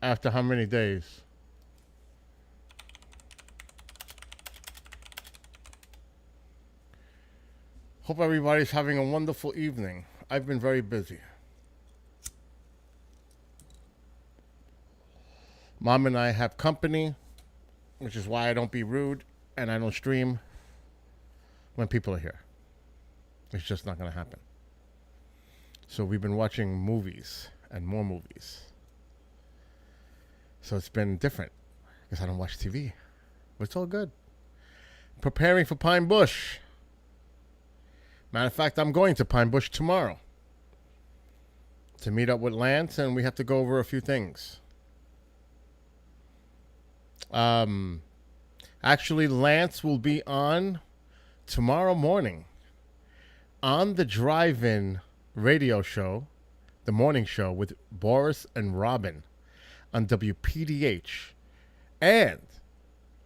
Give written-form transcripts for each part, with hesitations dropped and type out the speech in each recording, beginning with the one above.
After how many days? Hope everybody's having a wonderful evening. I've been very busy. Mom and I have company, which is why I don't be rude and I don't stream when people are here. It's just not going to happen. So we've been watching movies and more movies. So it's been different because I don't watch TV. But it's all good. Preparing for Pine Bush. Matter of fact, I'm going to Pine Bush tomorrow to meet up with Lance, and we have to go over a few things. Actually, Lance will be on tomorrow morning on the drive-in radio show, the morning show with Boris and Robin on WPDH. And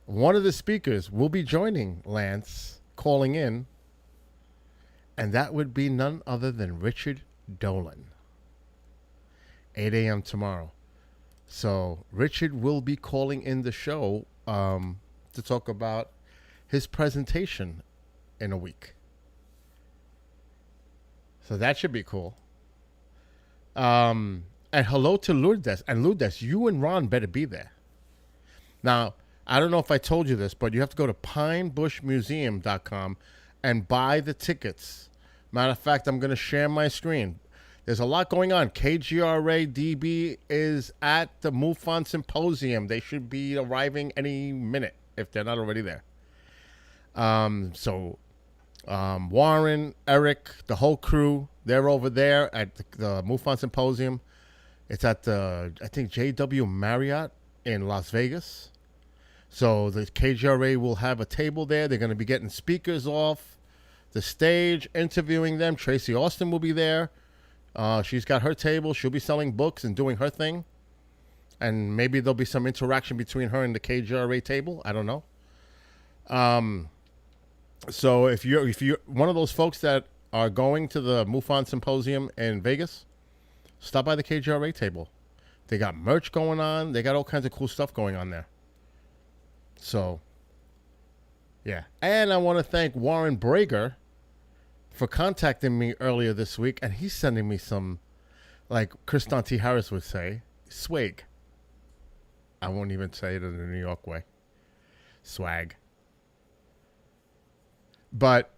one of the speakers will be joining Lance, calling in, and that would be none other than Richard Dolan. 8 a.m. tomorrow. So Richard will be calling in the show to talk about his presentation in a week. So that should be cool. And hello to Lourdes. And Lourdes, you and Ron better be there. Now, I don't know if I told you this, but you have to go to pinebushmuseum.com and buy the tickets. Matter of fact, I'm going to share my screen. There's a lot going on. KGRA DB is at the MUFON Symposium. They should be arriving any minute if they're not already there. Warren, Eric, the whole crew, they're over there at the MUFON Symposium. It's at the, I think, JW Marriott in Las Vegas. So the KGRA will have a table there. They're going to be getting speakers off the stage, interviewing them. Tracy Austin will be there. She's got her table. She'll be selling books and doing her thing. And maybe there'll be some interaction between her and the KGRA table. I don't know. So if you're one of those folks that are going to the MUFON Symposium in Vegas, stop by the KGRA table. They got merch going on. They got all kinds of cool stuff going on there. So, yeah. And I want to thank Warren Brager for contacting me earlier this week, and he's sending me some, like Kriston T. Harris would say, swag. I won't even say it in the New York way. Swag. But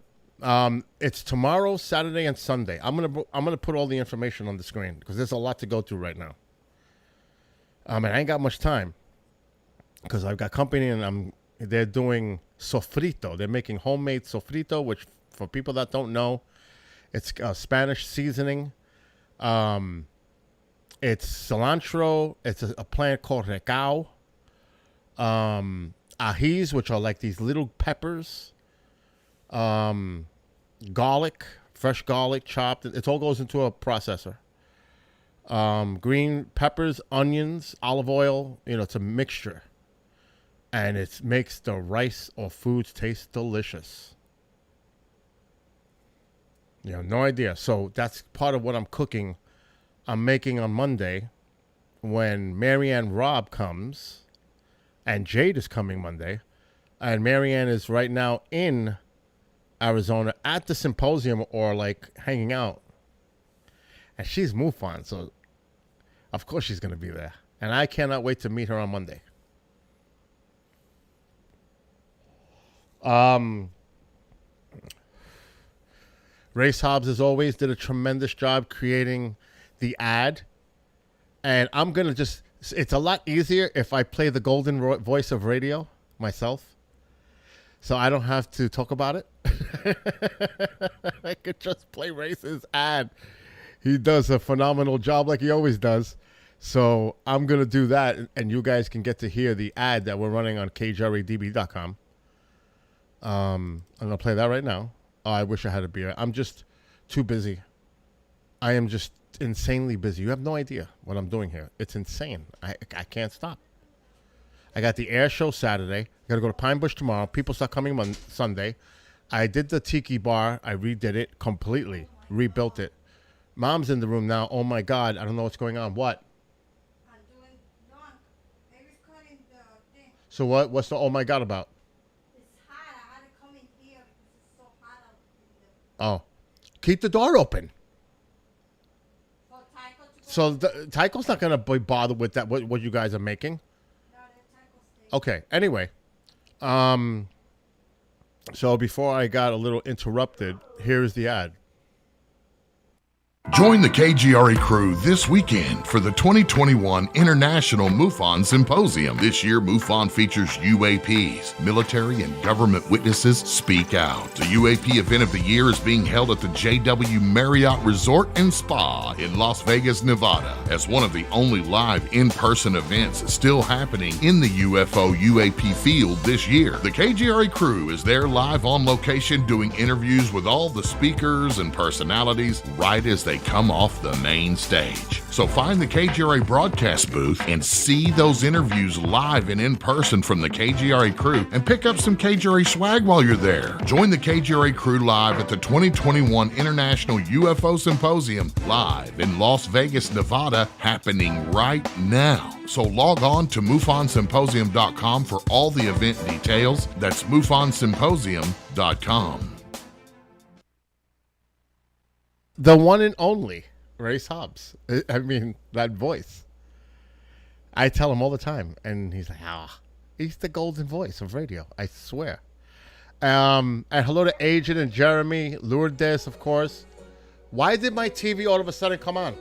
it's tomorrow, Saturday, and Sunday. I'm gonna put all the information on the screen because there's a lot to go through right now. And I ain't got much time because I've got company and they're doing sofrito. They're making homemade sofrito, which for people that don't know, it's Spanish seasoning. It's cilantro. It's a plant called recao. Ajis, which are like these little peppers. Garlic, fresh garlic chopped. It all goes into a processor. Green peppers, onions, olive oil. It's a mixture. And it makes the rice or foods taste delicious. No idea. So that's part of what I'm cooking. I'm making on Monday when Marianne Robb comes. And Jade is coming Monday. And Marianne is right now in Arizona at the symposium or like hanging out. And she's MUFON, so of course she's going to be there. And I cannot wait to meet her on Monday. Race Hobbs, as always, did a tremendous job creating the ad. And I'm going to it's a lot easier if I play the golden voice of radio myself. So I don't have to talk about it. I could just play Race's ad. He does a phenomenal job like he always does. So I'm going to do that, and you guys can get to hear the ad that we're running on kjradb.com. I'm going to play that right now. Oh, I wish I had a beer. I'm just too busy. I am just insanely busy. You have no idea what I'm doing here. It's insane. I can't stop. I got the air show Saturday. I got to go to Pine Bush tomorrow. People start coming on Sunday. I did the tiki bar. I redid it completely. Rebuilt it. Mom's in the room now. Oh, my God. I don't know what's going on. What? I'm doing Dawn So what? What's the oh my god about? It's hot. I had to come in here because it's so hot out Oh, keep the door open. for Tycho to go. So Tycho's not gonna be bothered with that. What you guys are making? No, let Tycho stay. Okay. Anyway, so before I got a little interrupted, here's the ad. Join the KGRE crew this weekend for the 2021 International MUFON Symposium. This year, MUFON features UAPs. Military and government witnesses speak out. The UAP event of the year is being held at the JW Marriott Resort and Spa in Las Vegas, Nevada, as one of the only live in-person events still happening in the UFO UAP field this year. The KGRE crew is there live on location doing interviews with all the speakers and personalities right as they come off the main stage. So find the KGRA broadcast booth and see those interviews live and in person from the KGRA crew and pick up some KGRA swag while you're there. Join the KGRA crew live at the 2021 International UFO Symposium live in Las Vegas, Nevada, happening right now. So log on to MUFONSymposium.com for all the event details. That's MUFONSymposium.com. The one and only Race Hobbs. I mean, that voice. I tell him all the time, and he's like, he's the golden voice of radio. I swear. And hello to Agent and Jeremy, Lourdes, of course. Why did my TV all of a sudden come on?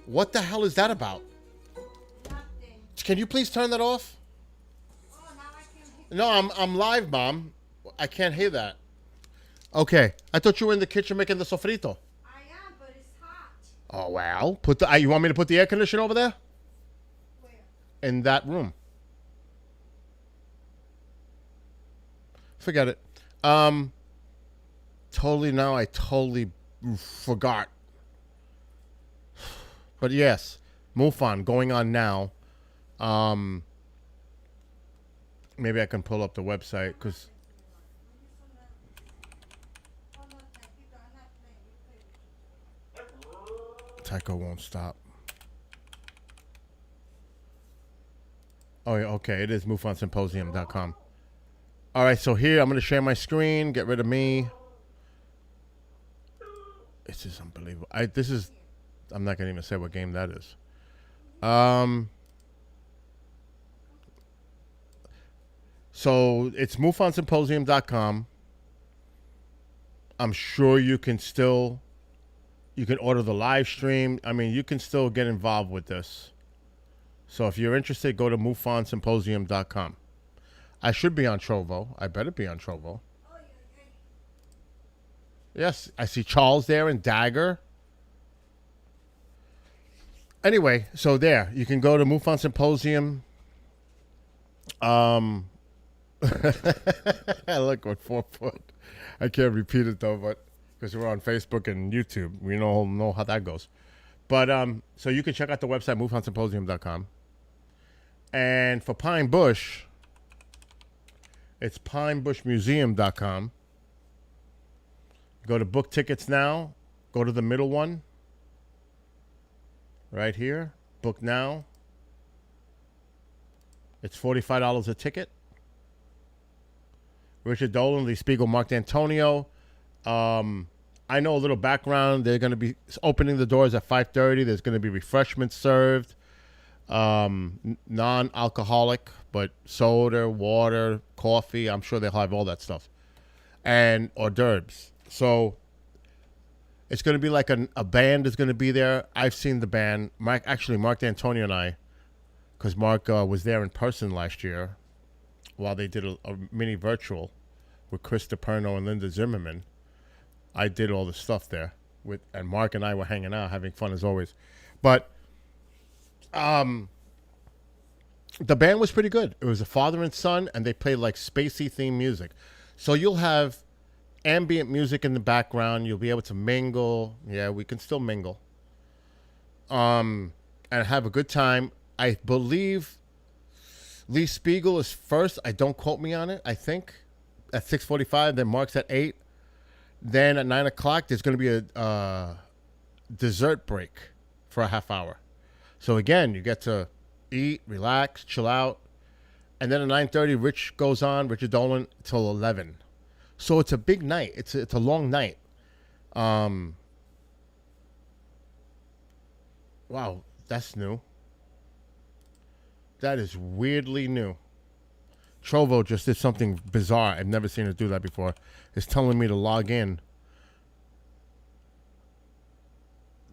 What the hell is that about? Nothing. Can you please turn that off? Oh, now I can hear. No, I'm live, Mom. I can't hear that. Okay, I thought you were in the kitchen making the sofrito. I am, but it's hot. Oh well, you want me to put the air conditioner over there Where? in that room? Forget it. Totally now. I totally forgot. But yes, MUFON going on now. Maybe I can pull up the website because Oh, no, Tycho, I'm not playing. You play. Tycho won't stop. Oh, yeah, okay. It is MUFONSymposium.com. All right, so here I'm going to share my screen. Get rid of me. This is unbelievable. I'm not going to even say what game that is. So it's MUFONSymposium.com. I'm sure you can order the live stream. I mean, you can still get involved with this. So if you're interested, go to MUFONSymposium.com. I should be on Trovo. I better be on Trovo. Yes, I see Charles there and Dagger. Anyway, so there. You can go to MUFON Symposium. I look with 4 foot. I can't repeat it though, but because we're on Facebook and YouTube, we know how that goes. But so you can check out the website MUFONSymposium.com. And for Pine Bush, it's pinebushmuseum.com. Go to book tickets now. Go to the middle one. Right here. Book now. It's $45 a ticket. Richard Dolan, Lee Spiegel, Mark D'Antonio. I know a little background. They're going to be opening the doors at 5:30. There's going to be refreshments served. Non-alcoholic, but soda, water, coffee. I'm sure they'll have all that stuff. And hors d'oeuvres. So it's going to be like a band is going to be there. I've seen the band. Mark D'Antonio and I, because Mark was there in person last year while they did a mini virtual with Chris DiPerno and Linda Zimmerman. I did all the stuff there and Mark and I were hanging out, having fun as always. But the band was pretty good. It was a father and son, and they played like spacey themed music. So you'll have ambient music in the background. You'll be able to mingle. Yeah, we can still mingle. And have a good time. I believe Lee Spiegel is first. Don't quote me on it. I think at 6:45. Then Mark's at 8. Then at 9 o'clock, there's going to be a dessert break for a half hour. So again, you get to eat, relax, chill out, And then at 9:30, Richard Dolan till 11. So it's a big night. It's a long night. Wow, that's new. That is weirdly new. Trovo just did something bizarre. I've never seen it do that before. It's telling me to log in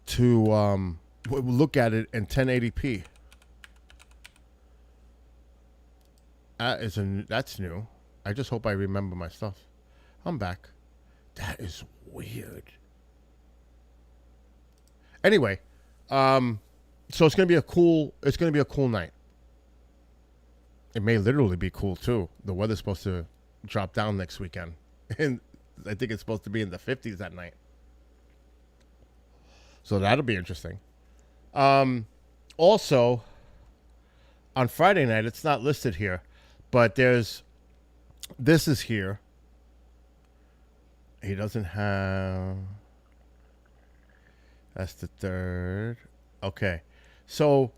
to look at it in 1080p. That's new. I just hope I remember my stuff. I'm back. That is weird. Anyway, so it's gonna be a cool night. It may literally be cool too. The weather's supposed to drop down next weekend, and I think it's supposed to be in the 50s that night. So that'll be interesting. Also, on Friday night, it's not listed here, but this is here. He doesn't have. That's the 3rd. Okay, so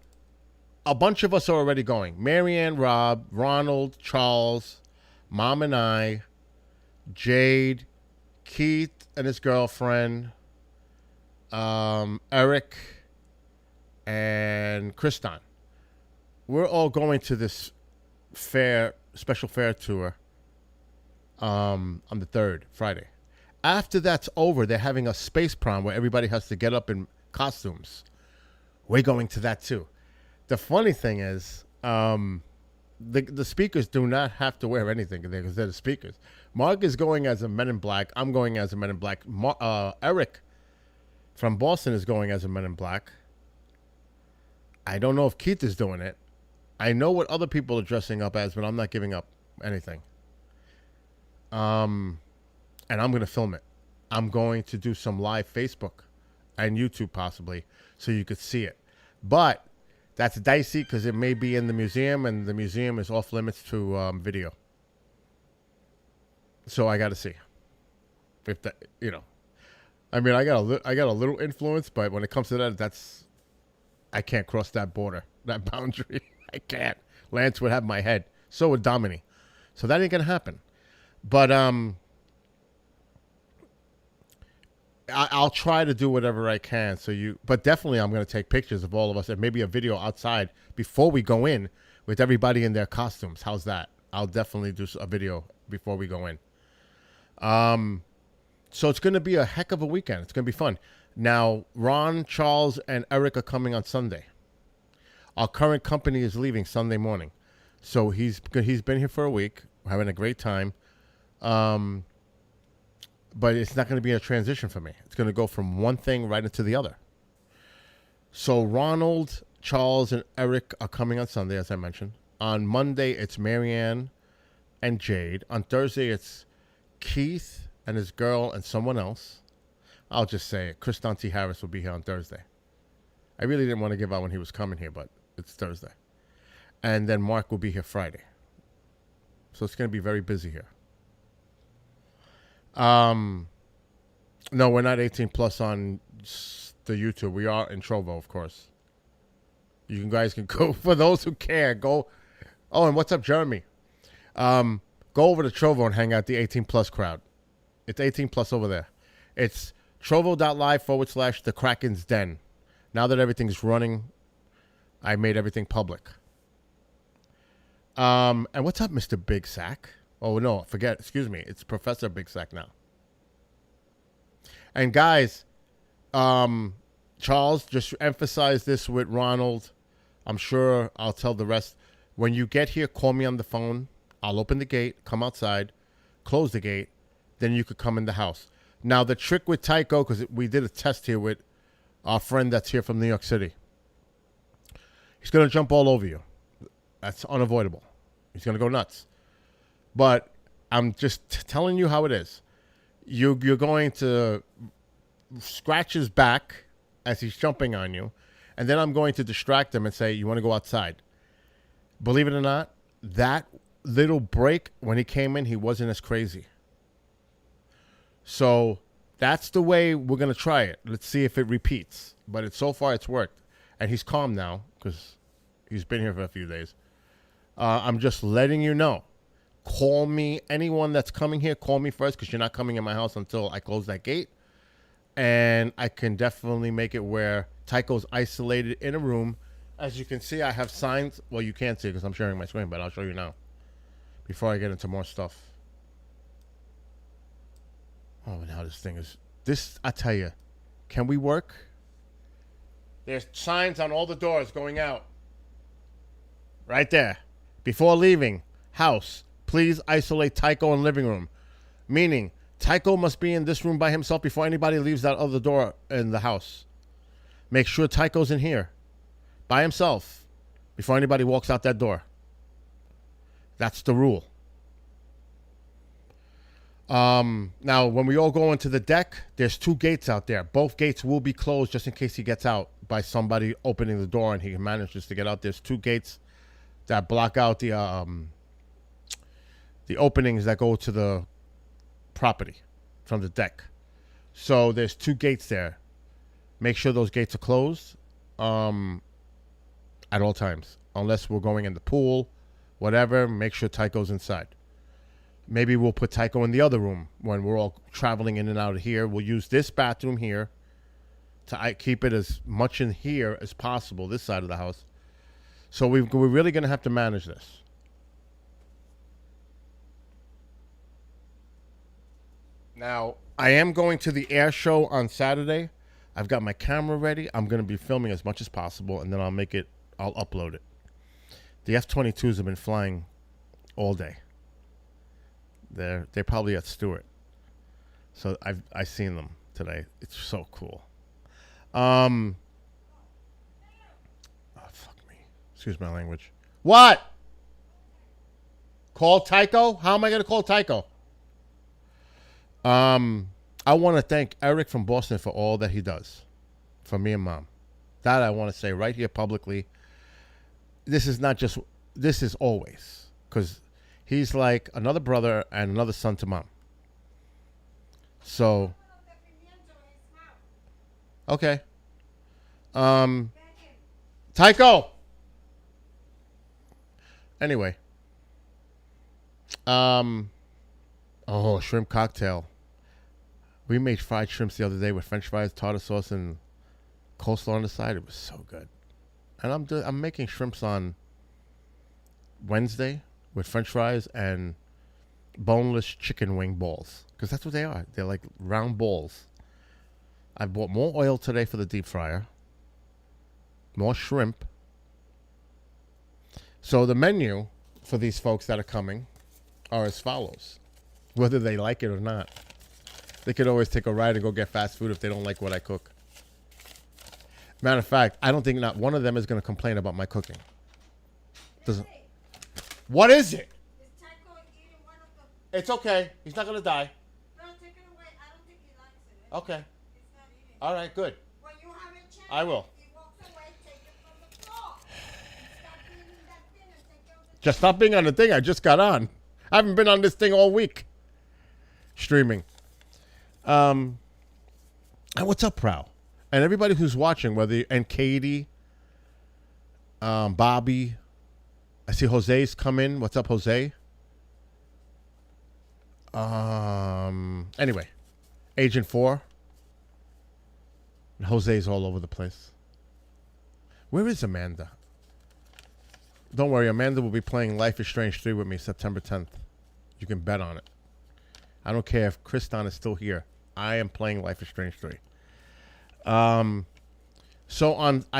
a bunch of us are already going. Marianne, Rob, Ronald, Charles, Mom and I, Jade, Keith and his girlfriend, Eric, and Kriston. We're all going to this special fair tour on the 3rd, Friday. After that's over, they're having a space prom where everybody has to get up in costumes. We're going to that too. The funny thing is, the speakers do not have to wear anything because they're the speakers. Mark is going as a Men in Black. I'm going as a Men in Black. Eric from Boston is going as a Men in Black. I don't know if Keith is doing it. I know what other people are dressing up as, but I'm not giving up anything. And I'm going to film it. I'm going to do some live Facebook and YouTube possibly so you could see it. But that's dicey because it may be in the museum, and the museum is off limits to video. So I got to see if that, I mean, I got a little influence, but when it comes to that, I can't cross that border, that boundary. I can't. Lance would have my head. So would Dominique. So that ain't gonna happen. But I'll try to do whatever I can. But definitely I'm gonna take pictures of all of us and maybe a video outside before we go in with everybody in their costumes. How's that? I'll definitely do a video before we go in. So it's gonna be a heck of a weekend. It's gonna be fun. Now, Ron, Charles, and Eric are coming on Sunday. Our current company is leaving Sunday morning. So he's been here for a week. We're having a great time. But it's not going to be a transition for me. It's going to go from one thing right into the other. So Ronald, Charles, and Eric are coming on Sunday, as I mentioned. On Monday, it's Marianne and Jade. On Thursday, it's Keith and his girl and someone else. I'll just say it. Kriston T. Harris will be here on Thursday. I really didn't want to give out when he was coming here, but it's Thursday. And then Mark will be here Friday. So it's going to be very busy here. No, we're not 18 plus on the YouTube. We are in Trovo, of course. You guys can go, for those who care, go. Oh, and what's up, Jeremy? Go over to Trovo and hang out the 18 plus crowd. It's 18 plus over there. It's trovo.live/The Kraken's Den. Now that everything's running, I made everything public. And what's up, Mr. Big Sack? Oh, no, forget. Excuse me. It's Professor Big Sack now. And guys, Charles, just emphasize this with Ronald. I'm sure I'll tell the rest. When you get here, call me on the phone. I'll open the gate, come outside, close the gate. Then you could come in the house. Now, the trick with Tycho, because we did a test here with our friend that's here from New York City. He's going to jump all over you. That's unavoidable. He's going to go nuts. But I'm just telling you how it is. You're going to scratch his back as he's jumping on you. And then I'm going to distract him and say, you want to go outside? Believe it or not, that little break when he came in, he wasn't as crazy. So that's the way we're going to try it. Let's see if it repeats. But so far, it's worked. And he's calm now because he's been here for a few days. I'm just letting you know. Call me. Anyone that's coming here, call me first because you're not coming in my house until I close that gate. And I can definitely make it where Tycho's isolated in a room. As you can see, I have signs. Well, you can't see because I'm sharing my screen, but I'll show you now before I get into more stuff. Oh, now this thing is... This, I tell you, can we work? There's signs on all the doors going out. Right there. Before leaving house, please isolate Tycho in living room. Meaning, Tycho must be in this room by himself before anybody leaves that other door in the house. Make sure Tycho's in here by himself before anybody walks out that door. That's the rule. Now, when we all go into the deck, there's 2 gates out there. Both gates will be closed just in case he gets out by somebody opening the door and he manages to get out. There's 2 gates that block out the openings that go to the property from the deck. So there's 2 gates there. Make sure those gates are closed at all times. Unless we're going in the pool, whatever, make sure Tycho's inside. Maybe we'll put Tycho in the other room when we're all traveling in and out of here. We'll use this bathroom here to keep it as much in here as possible, this side of the house. So we're really going to have to manage this. Now, I am going to the air show on Saturday. I've got my camera ready. I'm going to be filming as much as possible, and then I'll upload it. The F-22s have been flying all day. They're probably at Stewart. So I've seen them today. It's so cool. Oh, fuck me. Excuse my language. What? Call Tycho? How am I going to call Tycho? I want to thank Eric from Boston for all that he does for me and Mom. That I want to say right here publicly. This is not just, this is always. Because he's like another brother and another son to Mom. So, okay. Tycho! Anyway. Oh, shrimp cocktail. We made fried shrimps the other day with French fries, tartar sauce, and coleslaw on the side. It was so good. And I'm making shrimps on Wednesday with French fries and boneless chicken wing balls. Because that's what they are. They're like round balls. I bought more oil today for the deep fryer. More shrimp. So the menu for these folks that are coming are as follows. Whether they like it or not. They could always take a ride and go get fast food if they don't like what I cook. Matter of fact, I don't think not one of them is going to complain about my cooking. Doesn't. What is it? Is Tycho eating one of the... It's okay. He's not going to die. No, take it away. I don't think he likes it. Okay. He's not eating. All right, good. When you have a chance, I will. he walks away, take it from the floor. Stop eating that thing and take it on the... Just stop being on the thing. I just got on. I haven't been on this thing all week. Streaming. And what's up, Prow? And everybody who's watching, and Katie, Bobby. I see Jose's come in. What's up, Jose? Anyway, Agent 4. And Jose's all over the place. Where is Amanda? Don't worry, Amanda will be playing Life is Strange 3 with me September 10th. You can bet on it. I don't care if Kriston is still here. I am playing Life is Strange 3. I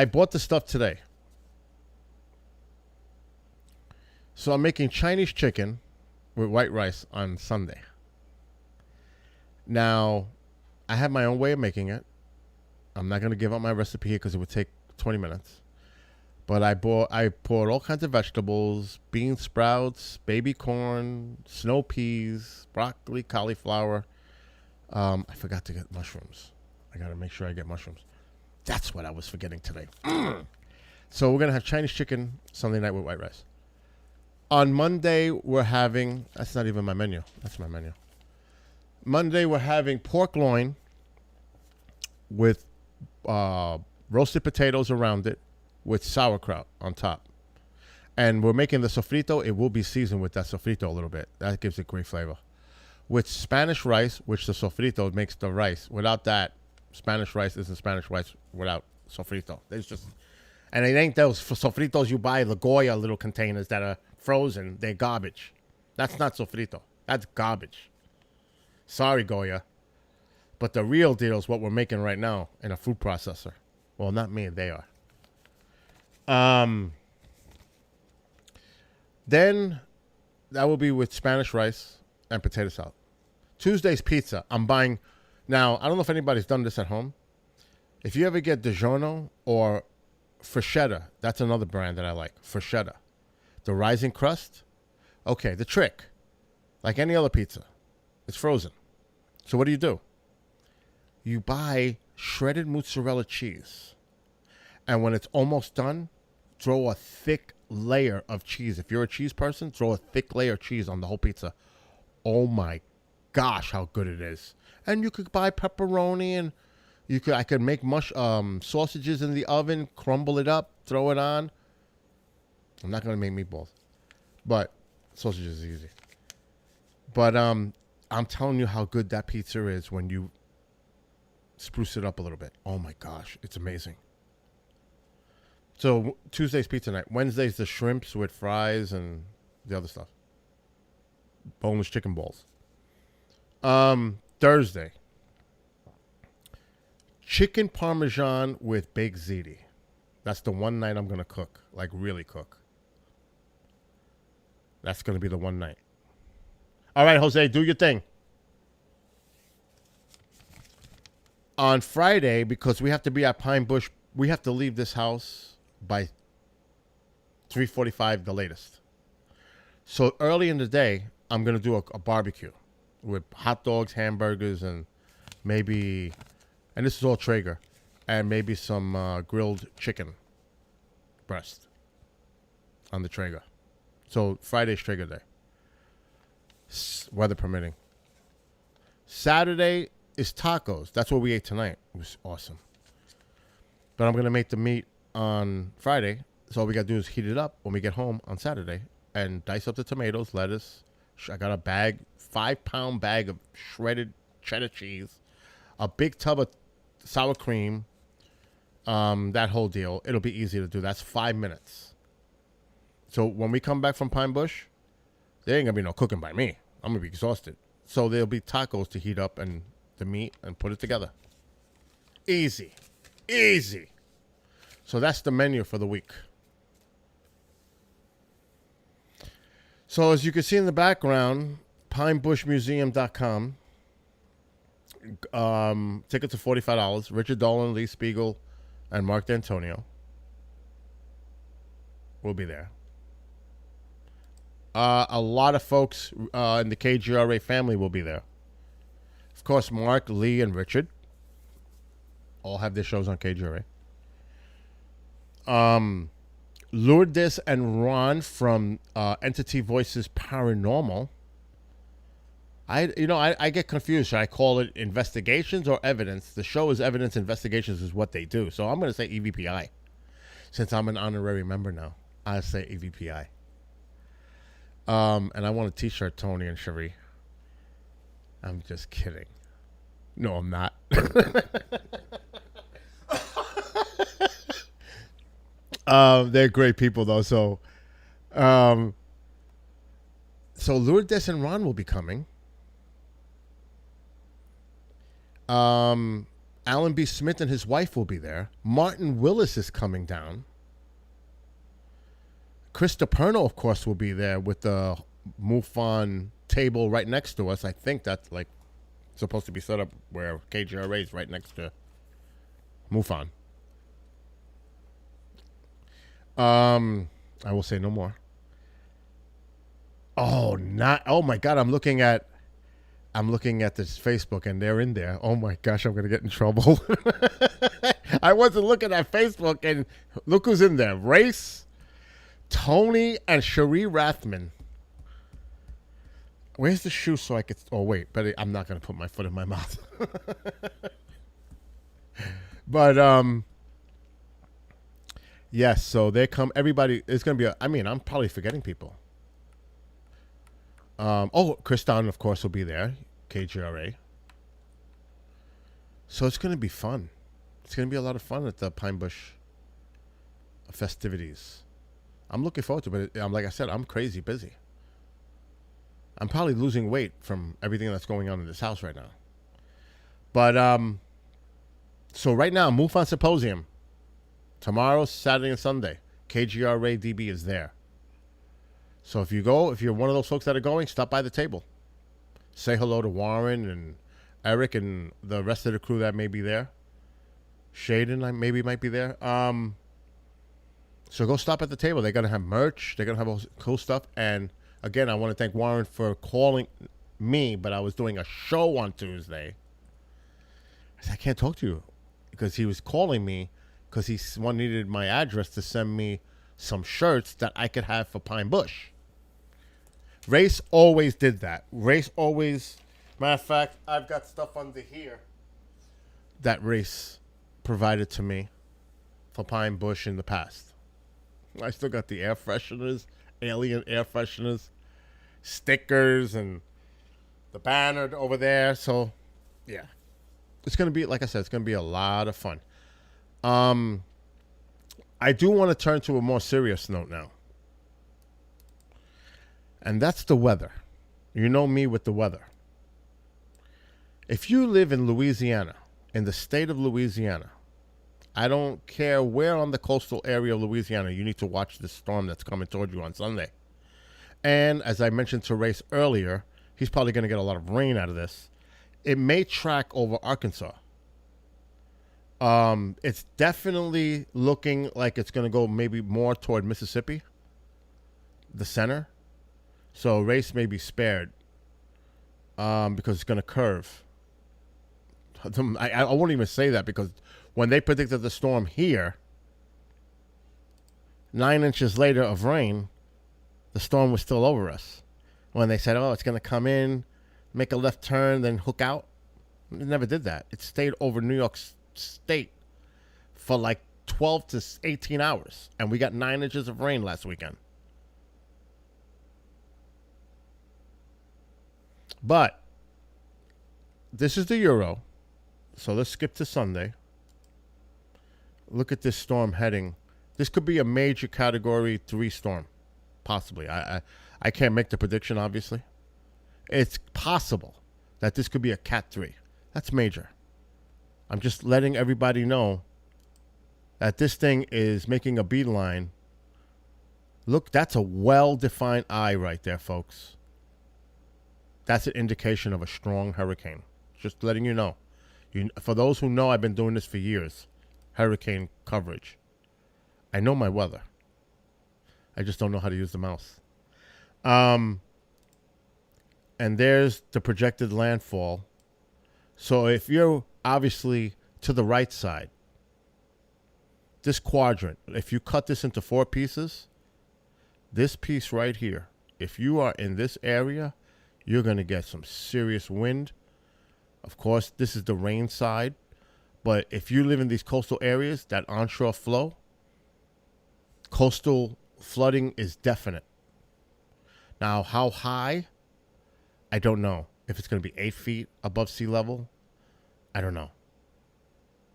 bought the stuff today. So I'm making Chinese chicken with white rice on Sunday. Now, I have my own way of making it. I'm not going to give up my recipe here because it would take 20 minutes. But I poured all kinds of vegetables, bean sprouts, baby corn, snow peas, broccoli, cauliflower. I forgot to get mushrooms. I got to make sure I get mushrooms. That's what I was forgetting today. So we're going to have Chinese chicken Sunday night with white rice. On Monday, we're having... That's not even my menu. That's my menu. Monday, we're having pork loin with roasted potatoes around it with sauerkraut on top. And we're making the sofrito. It will be seasoned with that sofrito a little bit. That gives it great flavor. With Spanish rice, which the sofrito makes the rice. Without that, Spanish rice isn't Spanish rice without sofrito. There's just, and it ain't those sofritos you buy, the Goya little containers that are frozen. They're garbage. That's not sofrito. That's garbage. Sorry, Goya. But the real deal is what we're making right now in a food processor. Well, not me. They are. Then that will be with Spanish rice and potato salad. Tuesday's pizza. I'm buying. Now, I don't know if anybody's done this at home. If you ever get DiGiorno or Freschetta, that's another brand that I like. Freschetta. The rising crust. Okay, the trick. Like any other pizza. It's frozen. So what do? You buy shredded mozzarella cheese. And when it's almost done, throw a thick layer of cheese. If you're a cheese person, throw a thick layer of cheese on the whole pizza. Oh my gosh, how good it is. And you could buy pepperoni, and I could make sausages in the oven, crumble it up, throw it on. I'm not going to make meatballs, but sausages is easy. But I'm telling you how good that pizza is when you spruce it up a little bit. Oh my gosh, it's amazing. So Tuesday's pizza night. Wednesday's the shrimps with fries and the other stuff. Boneless chicken balls. Thursday. Chicken parmesan with baked ziti. That's the one night I'm going to cook. Like really cook. That's going to be the one night. All right, Jose, do your thing. On Friday, because we have to be at Pine Bush, we have to leave this house by 3:45 the latest. So early in the day, I'm going to do a barbecue with hot dogs, hamburgers, and maybe, and this is all Traeger, and maybe some grilled chicken breast on the Traeger. So Friday's Traeger day. Weather permitting. Saturday is tacos. That's what we ate tonight. It was awesome. But I'm going to make the meat on Friday. So all we got to do is heat it up when we get home on Saturday and dice up the tomatoes, lettuce. I got a 5-pound bag of shredded cheddar cheese, a big tub of sour cream, that whole deal. It'll be easy to do. That's 5 minutes. So when we come back from Pine Bush, there ain't going to be no cooking by me. I'm going to be exhausted. So there'll be tacos to heat up and the meat and put it together. Easy. Easy. So that's the menu for the week. So as you can see in the background, pinebushmuseum.com. Tickets are $45. Richard Dolan, Lee Spiegel, and Mark D'Antonio will be there. A lot of folks in the KGRA family will be there. Of course, Mark, Lee, and Richard all have their shows on KGRA. Lourdes and Ron from Entity Voices Paranormal. I get confused. Should I call it investigations or evidence? The show is evidence. Investigations is what they do. So I'm going to say EVPI. Since I'm an honorary member now, I'll say EVPI. And I want a t-shirt, Tony and Cherie. I'm just kidding. No, I'm not. They're great people, though. So Lourdes and Ron will be coming. Alan B. Smith and his wife will be there. Martin Willis is coming down. Chris DiPerno, of course, will be there with the MUFON table right next to us. I think that's like supposed to be set up where KGRA is right next to MUFON. I will say no more. Oh my God! I'm looking at this Facebook and they're in there. Oh my gosh! I'm gonna get in trouble. I wasn't looking at Facebook and look who's in there: Race, Tony, and Cherie Rathman. Where's the shoe so I could? Oh wait, but I'm not gonna put my foot in my mouth. But Yes, so they come. Everybody, it's gonna be. I mean, I'm probably forgetting people. Chris Don, of course, will be there. KGRA. So it's gonna be fun. It's gonna be a lot of fun at the Pine Bush festivities. I'm looking forward to it. But I'm like I said, I'm crazy busy. I'm probably losing weight from everything that's going on in this house right now. But so right now, MUFON Symposium. Tomorrow, Saturday, and Sunday. KGRA DB is there. So if you're one of those folks that are going, stop by the table. Say hello to Warren and Eric and the rest of the crew that may be there. Shaden maybe might be there. So go stop at the table. They're going to have merch. They're going to have all cool stuff. And again, I want to thank Warren for calling me, but I was doing a show on Tuesday. I said, I can't talk to you because he was calling me because he needed my address to send me some shirts that I could have for Pine Bush. Race always did that. Race always, matter of fact, I've got stuff under here that Race provided to me for Pine Bush in the past. I still got the air fresheners, alien air fresheners, stickers, and the banner over there. So, yeah. It's going to be, like I said, it's going to be a lot of fun. I do want to turn to a more serious note now. And that's the weather. You know me with the weather. If you live in Louisiana, in the state of Louisiana, I don't care where on the coastal area of Louisiana, you need to watch this storm that's coming toward you on Sunday. And as I mentioned to Race earlier, he's probably going to get a lot of rain out of this. It may track over Arkansas. It's definitely looking like it's going to go maybe more toward Mississippi, the center. So Race may be spared because it's going to curve. I won't even say that because when they predicted the storm here, 9 inches later of rain, the storm was still over us. When they said, oh, it's going to come in, make a left turn, then hook out. It never did that. It stayed over New York State for like 12 to 18 hours. And we got 9 inches of rain last weekend. But this is the Euro. So let's skip to Sunday. Look at this storm heading. This could be a major Category 3 storm. Possibly. I can't make the prediction, obviously. It's possible that this could be a Cat 3. That's major. I'm just letting everybody know that this thing is making a beeline. Look, that's a well-defined eye right there, folks. That's an indication of a strong hurricane. Just letting you know. For those who know, I've been doing this for years. Hurricane coverage. I know my weather. I just don't know how to use the mouse. And there's the projected landfall. So if you're obviously to the right side, this quadrant, if you cut this into 4 pieces, this piece right here, if you are in this area, you're going to get some serious wind. Of course, this is the rain side. But if you live in these coastal areas, that onshore flow, coastal flooding is definite. Now, how high? I don't know. If it's going to be 8 feet above sea level, I don't know.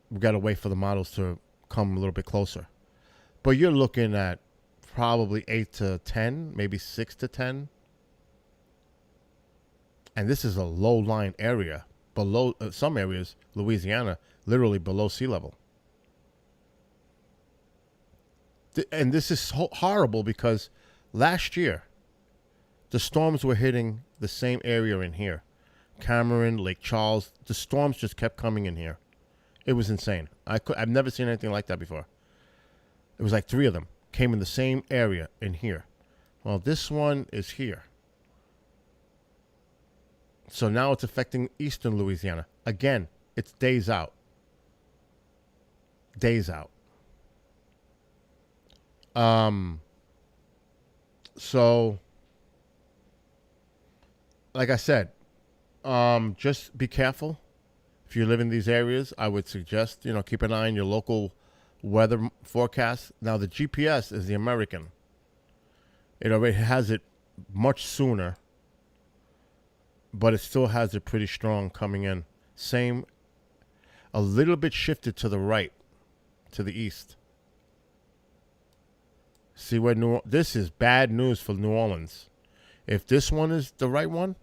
We've got to wait for the models to come a little bit closer. But you're looking at probably 8 to 10, maybe 6 to 10. And this is a low-lying area. Below some areas, Louisiana, literally below sea level. And this is horrible because last year, the storms were hitting the same area in here. Cameron, Lake Charles, the storms just kept coming in here. It was insane. I've never seen anything like that before. It was like 3 of them came in the same area in here. Well, this one is here. So now it's affecting eastern Louisiana. Again, it's days out. Days out. So, like I said, just be careful. If you live in these areas, I would suggest, keep an eye on your local weather forecast. Now the GPS is the American. It already has it much sooner, but it still has it pretty strong coming in. Same, a little bit shifted to the right, to the east. See where this is bad news for New Orleans. If this one is the right one,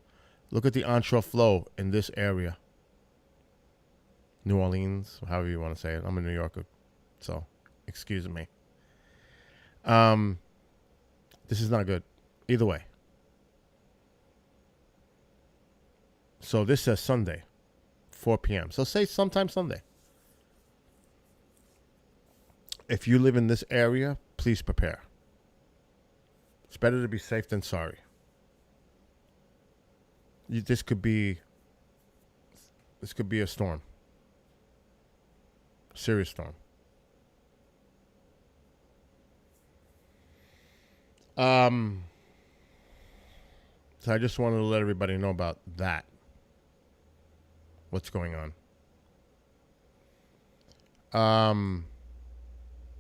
look at the onshore flow in this area. New Orleans, however you want to say it. I'm a New Yorker, so excuse me. This is not good. Either way. So this says Sunday, 4 p.m. So say sometime Sunday. If you live in this area, please prepare. It's better to be safe than sorry. This could be a storm. Serious storm. So I just wanted to let everybody know about that. What's going on?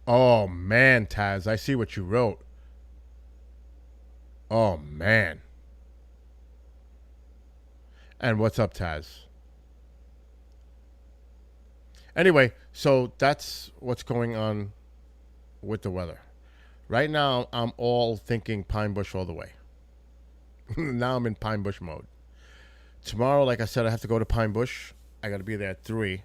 Oh man, Taz, I see what you wrote. Oh man. And what's up, Taz? Anyway, so that's what's going on with the weather. Right now, I'm all thinking Pine Bush all the way. Now I'm in Pine Bush mode. Tomorrow, like I said, I have to go to Pine Bush. I got to be there at 3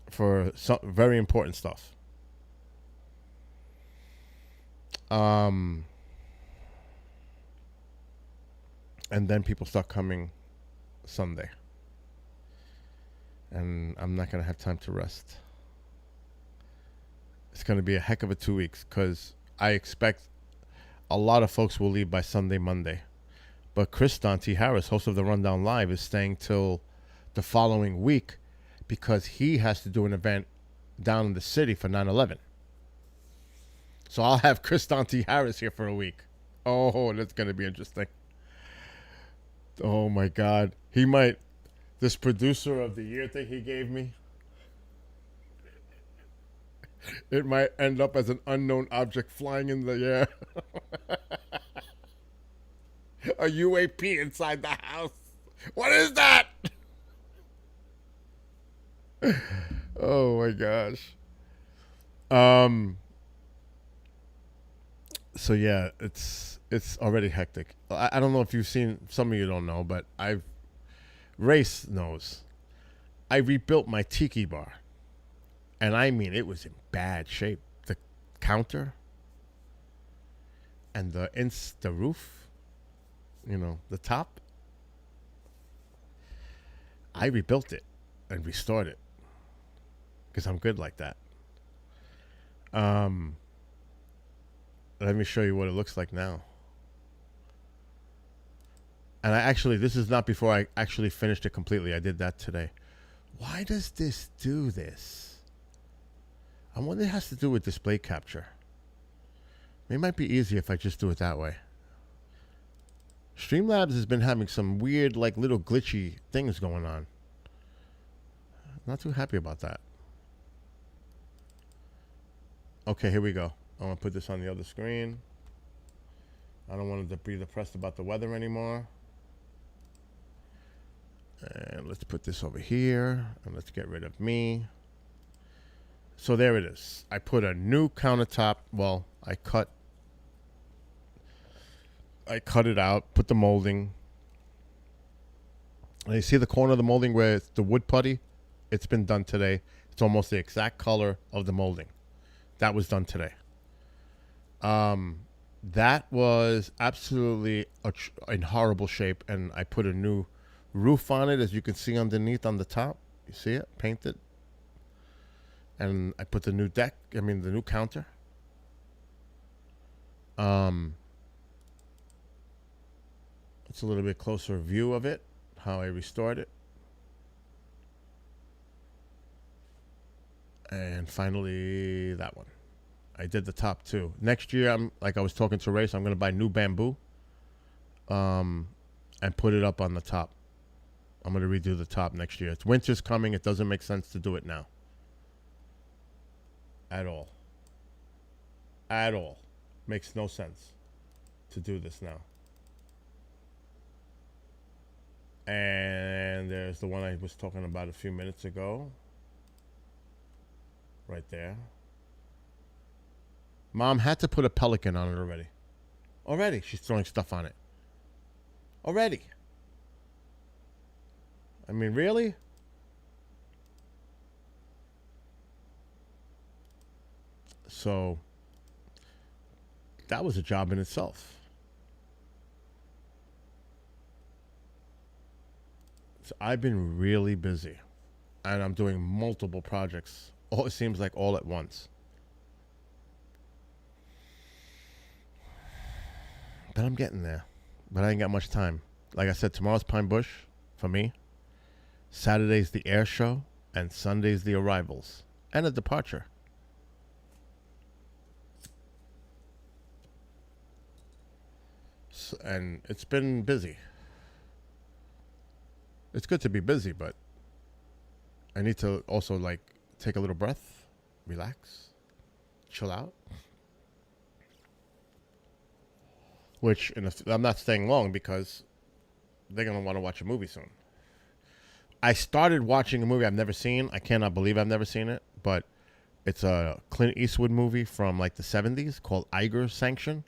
for some very important stuff. And then people start coming Sunday. And I'm not going to have time to rest. It's going to be a heck of a 2 weeks because I expect a lot of folks will leave by Sunday, Monday. But Chris Dante Harris, host of the Rundown Live, is staying till the following week because he has to do an event down in the city for 9/11. So I'll have Chris Dante Harris here for a week. Oh, that's going to be interesting. Oh, my God. He might... This producer of the year thing he gave me, it might end up as an unknown object flying in the air. A UAP inside the house. What is that? Oh my gosh. So yeah, it's already hectic. I don't know if you've seen, some of you don't know, but Race knows. I rebuilt my tiki bar. And I mean, it was in bad shape. The counter and the roof, the top. I rebuilt it and restored it because I'm good like that. Let me show you what it looks like now. And this is not before I actually finished it completely. I did that today. Why does this do this? I wonder if it has to do with display capture. It might be easier if I just do it that way. Streamlabs has been having some weird, little glitchy things going on. Not too happy about that. Okay, here we go. I'm going to put this on the other screen. I don't want to be depressed about the weather anymore. And let's put this over here. And let's get rid of me. So there it is. I put a new countertop. Well, I cut it out, put the molding. And you see the corner of the molding where it's the wood putty? It's been done today. It's almost the exact color of the molding. That was done today. That was absolutely in horrible shape, and I put a new roof on it, as you can see underneath on the top. You see it? Painted. And I put the new the new counter. It's a little bit closer view of it, how I restored it. And finally, that one. I did the top too. Next year, I was talking to Race, I'm going to buy new bamboo and put it up on the top. I'm going to redo the top next year. It's winter's coming. It doesn't make sense to do it now. At all. At all. Makes no sense to do this now. And there's the one I was talking about a few minutes ago. Right there. Mom had to put a pelican on it already. Already. She's throwing stuff on it. Already. I mean, really? So, that was a job in itself. So I've been really busy. And I'm doing multiple projects. All, it seems like all at once. But I'm getting there. But I ain't got much time. Like I said, tomorrow's Pine Bush for me. Saturday's the air show. And Sunday's the arrivals. And a departure. So, and it's been busy. It's good to be busy, but I need to also like take a little breath, relax, chill out. Which I'm not staying long because they're gonna want to watch a movie soon. I started watching a movie I've never seen. I cannot believe I've never seen it, but it's a Clint Eastwood movie from like the 70s called Eiger Sanction.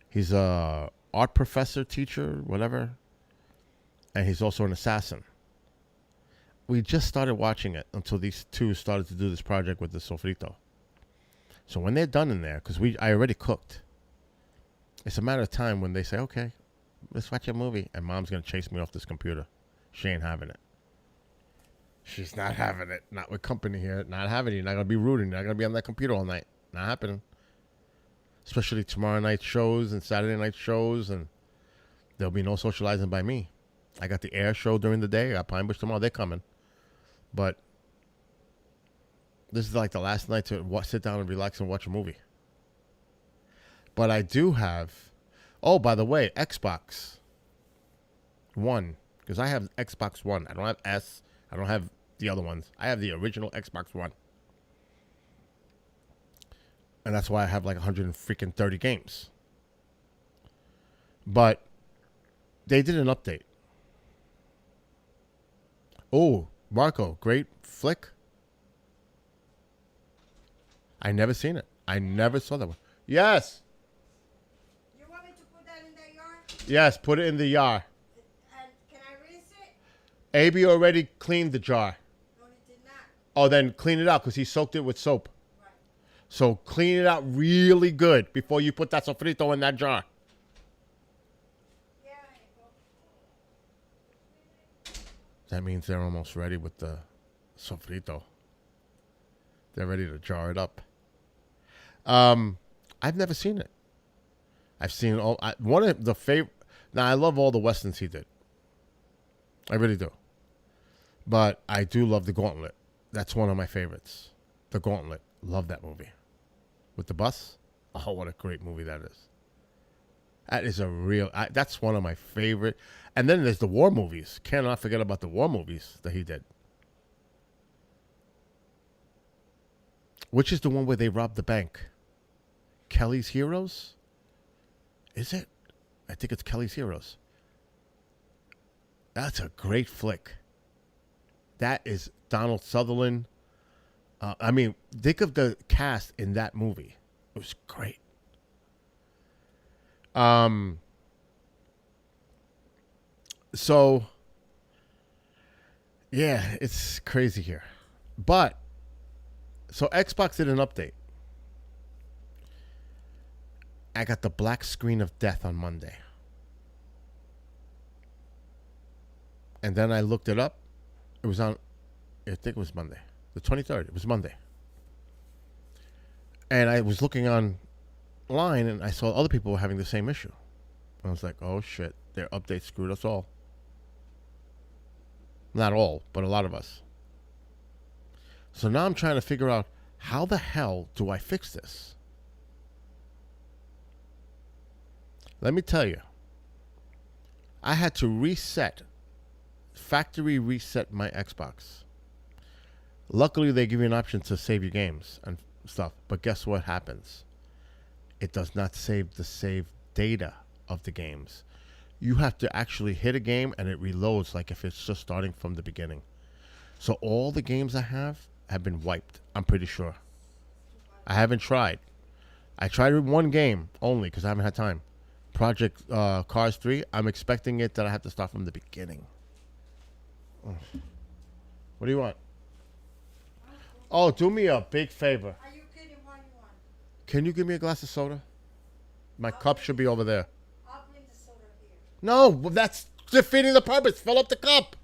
He's a art professor, teacher, whatever, and he's also an assassin. We just started watching it until these two started to do this project with the sofrito. So when they're done in there, because I already cooked, it's a matter of time when they say, okay, let's watch a movie, and Mom's going to chase me off this computer. She ain't having it. She's not having it. Not with company here. Not having it. You're not going to be rooting. You're not going to be on that computer all night. Not happening. Especially tomorrow night shows and Saturday night shows, and there'll be no socializing by me. I got the air show during the day. I got Pine Bush tomorrow. They're coming. But this is like the last night to sit down and relax and watch a movie. But I do have... Oh, by the way, Xbox One. Because I have Xbox One. I don't have S. I don't have the other ones. I have the original Xbox One. And that's why I have like 130 games. But they did an update. Oh, Marco, great flick. I never seen it. I never saw that one. Yes. You want me to put that in the yard? Yes, put it in the yard. And can I rinse it? AB already cleaned the jar. No, it did not. Oh, then clean it out because he soaked it with soap. Right. So clean it out really good before you put that sofrito in that jar. Yeah, I go. That means they're almost ready with the sofrito. They're ready to jar it up. I've never seen it. I've seen one of the favorite. Now I love all the westerns he did. I really do. But I do love The Gauntlet. That's one of my favorites. The Gauntlet. Love that movie. With the bus. Oh, what a great movie that is. That is a real... that's one of my favorite. And then there's the war movies. Cannot forget about the war movies that he did. Which is the one where they robbed the bank? Kelly's Heroes? Is it? I think it's Kelly's Heroes. That's a great flick. That is Donald Sutherland. I mean, think of the cast in that movie. It was great. So, yeah, it's crazy here. But, so Xbox did an update. I got the black screen of death on Monday. And then I looked it up. It was on, I think it was Monday. The 23rd. It was Monday. And I was looking online and I saw other people were having the same issue. I was like, oh shit, their update screwed us all. Not all, but a lot of us. So now I'm trying to figure out how the hell do I fix this? Let me tell you. I had to reset factory reset my Xbox. Luckily, they give you an option to save your games and stuff. But guess what happens? It does not save the save data of the games. You have to actually hit a game and it reloads like if it's just starting from the beginning. So all the games I have been wiped. I'm pretty sure. I haven't tried. I tried one game only because I haven't had time. Project Cars 3. I'm expecting it that I have to start from the beginning. What do you want? Oh, do me a big favor. Are you kidding? What you want? Can you give me a glass of soda? My cup should be over there. I'll bring the soda here. No, well, that's defeating the purpose. Fill up the cup.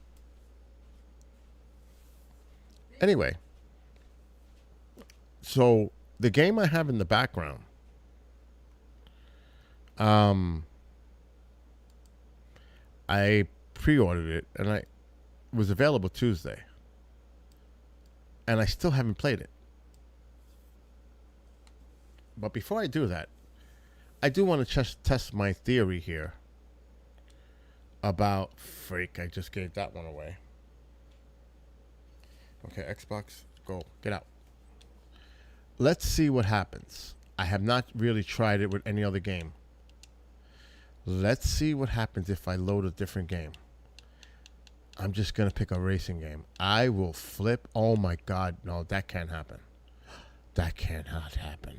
Anyway. So, the game I have in the background. I pre-ordered it and it was available Tuesday. And I still haven't played it. But before I do that, I do want to test my theory here about freak. I just gave that one away. Okay, Xbox, go. Get out. Let's see what happens. I have not really tried it with any other game. Let's see what happens if I load a different game. I'm just going to pick a racing game. I will flip. Oh my God. No, that can't happen. That cannot happen.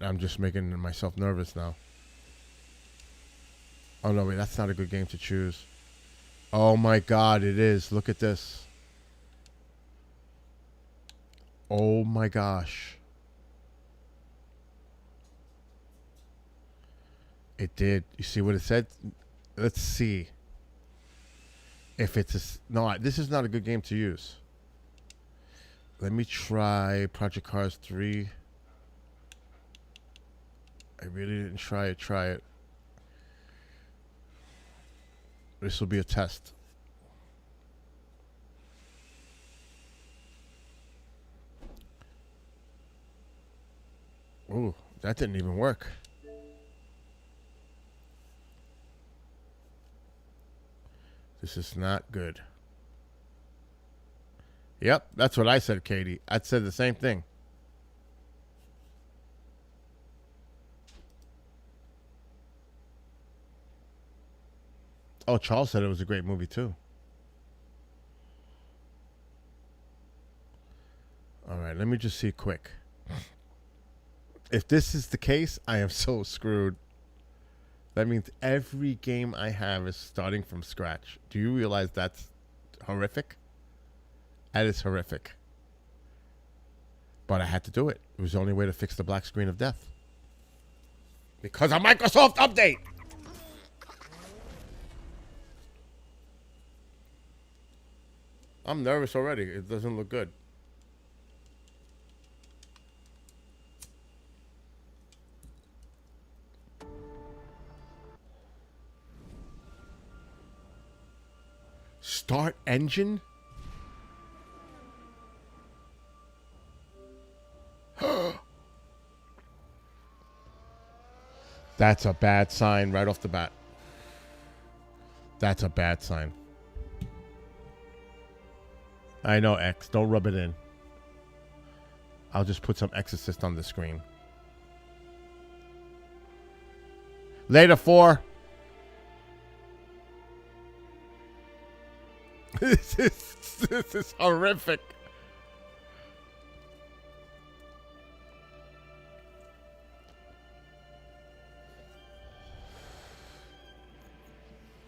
I'm just making myself nervous now. Oh no, wait, that's not a good game to choose. Oh my God, it is. Look at this. Oh my gosh. It did. You see what it said? Let's see. If it's a... No, this is not a good game to use. Let me try Project Cars 3. I really didn't try it. Try it. This will be a test. Ooh, that didn't even work. This is not good. Yep, that's what I said, Katie. I said the same thing. Oh, Charles said it was a great movie, too. All right, let me just see quick. If this is the case, I am so screwed. That means every game I have is starting from scratch. Do you realize that's horrific? That is horrific. But I had to do it. It was the only way to fix the black screen of death. Because of Microsoft Update! I'm nervous already. It doesn't look good. Start engine? That's a bad sign right off the bat. That's a bad sign. I know, X. Don't rub it in. I'll just put some Exorcist on the screen. Later, 4. This is horrific.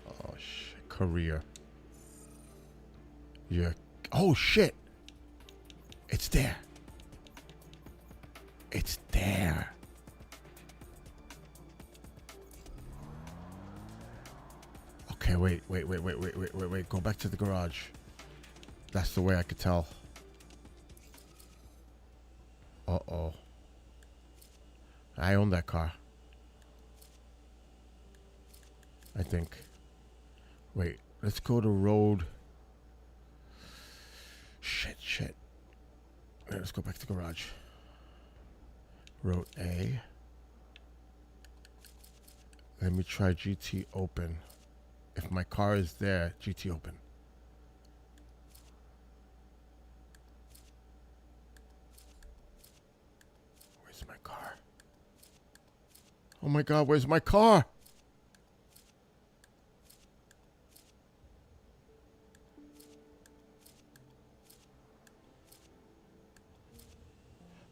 Oh shit! Career. Yeah. Oh shit! It's there. It's there. Okay, wait. Go back to the garage. That's the way I could tell. Uh-oh. I own that car. I think. Wait, let's go to road. Shit. Let's go back to the garage. Road A. Let me try GT Open. If my car is there, GT open. Where's my car? Oh my God, where's my car?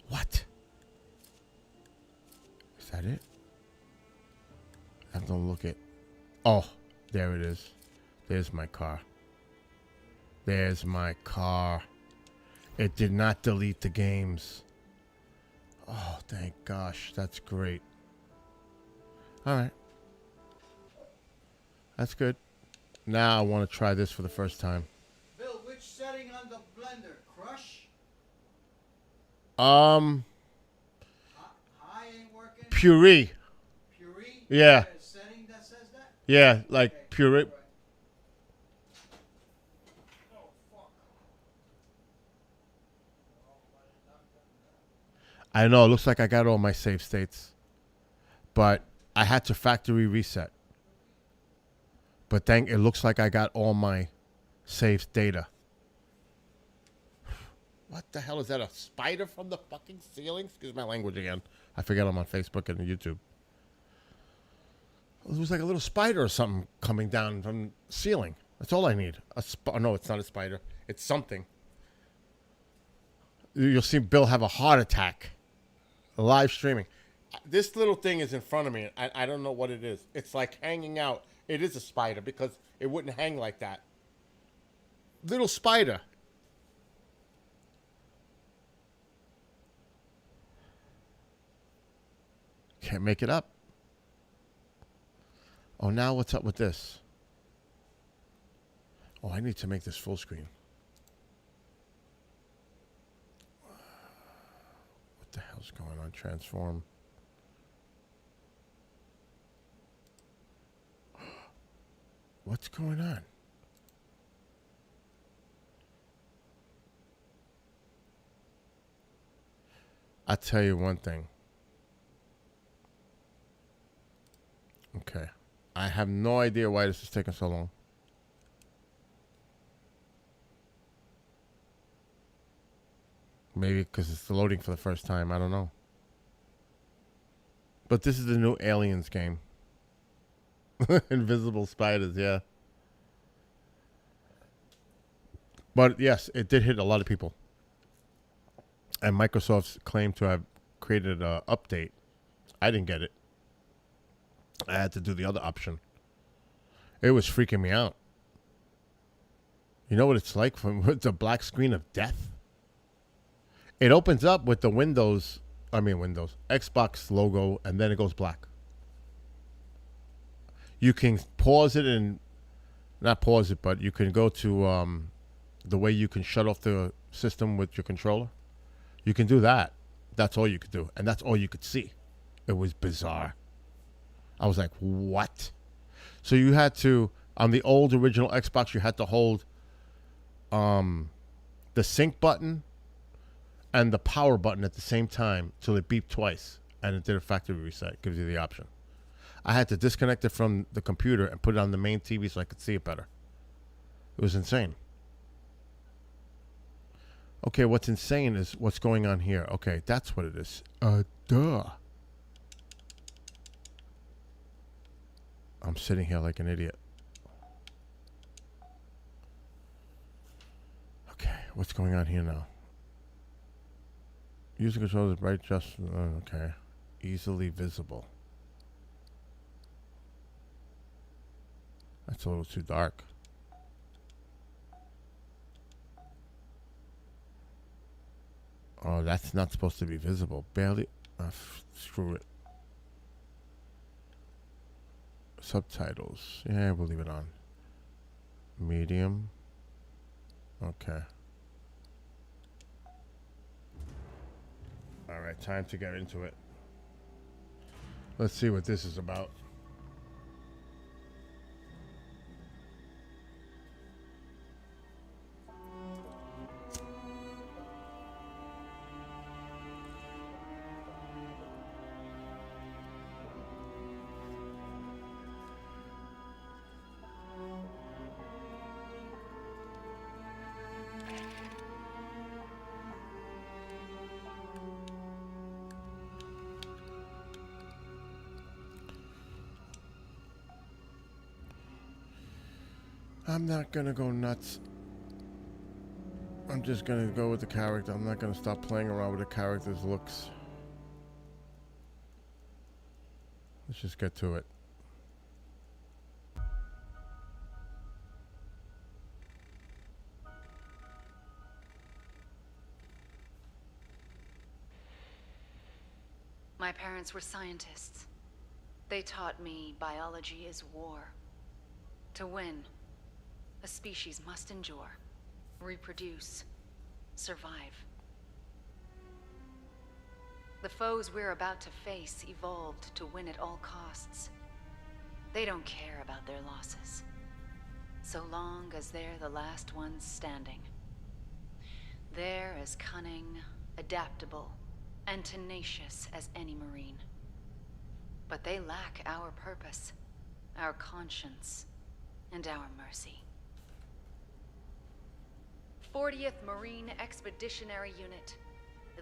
What? Is that it? I have to look at. Oh, there it is. There's my car. There's my car. It did not delete the games. Oh, thank gosh. That's great. All right. That's good. Now I want to try this for the first time. Bill, which setting on the blender? Crush? Um, High ain't working? puree. Puree? Yeah. A setting that says that? Yeah, like Okay, puree. all right. Oh, fuck. I know. It looks like I got all my save states, but I had to factory reset. But then it looks like I got all my saved data. What the hell is that? A spider from the fucking ceiling? Excuse my language again. I forget I'm on Facebook and YouTube. It was like a little spider or something coming down from the ceiling. That's all I need. No, it's not a spider. It's something. You'll see Bill have a heart attack. Live streaming. This little thing is in front of me. I don't know what it is. It's like hanging out. It is a spider because it wouldn't hang like that. Little spider. Can't make it up. Oh, now what's up with this? Oh, I need to make this full screen. What the hell's going on? Transform. What's going on? I'll tell you one thing. Okay. I have no idea why this is taking so long. Maybe because it's loading for the first time. I don't know. But this is the new Aliens game. Invisible spiders, yeah. But yes, it did hit a lot of people. And Microsoft's claimed to have created an update. I didn't get it. I had to do the other option. It was freaking me out. You know what it's like from it's a black screen of death? It opens up with the Windows, Xbox logo, and then it goes black. You can pause it and, not pause it, but you can go to the way you can shut off the system with your controller. You can do that. That's all you could do. And that's all you could see. It was bizarre. I was like, what? So you had to, on the old original Xbox, you had to hold the sync button and the power button at the same time till it beeped twice. And it did a factory reset. Gives you the option. I had to disconnect it from the computer and put it on the main TV so I could see it better. It was insane. Okay, what's insane is what's going on here. Okay, that's what it is. Duh. I'm sitting here like an idiot. Okay, what's going on here now? User control is bright just... okay. Easily visible. That's a little too dark. Oh, that's not supposed to be visible. Barely. Screw it. Subtitles. Yeah, we'll leave it on. Medium. Okay. All right, time to get into it. Let's see what this is about. I'm not gonna go nuts. I'm just gonna go with the character. I'm not gonna stop playing around with the character's looks. Let's just get to it. My parents were scientists. They taught me biology is war. To win, a species must endure, reproduce, survive. The foes we're about to face evolved to win at all costs. They don't care about their losses, so long as they're the last ones standing. They're as cunning, adaptable, and tenacious as any Marine. But they lack our purpose, our conscience, and our mercy. 40th Marine Expeditionary Unit.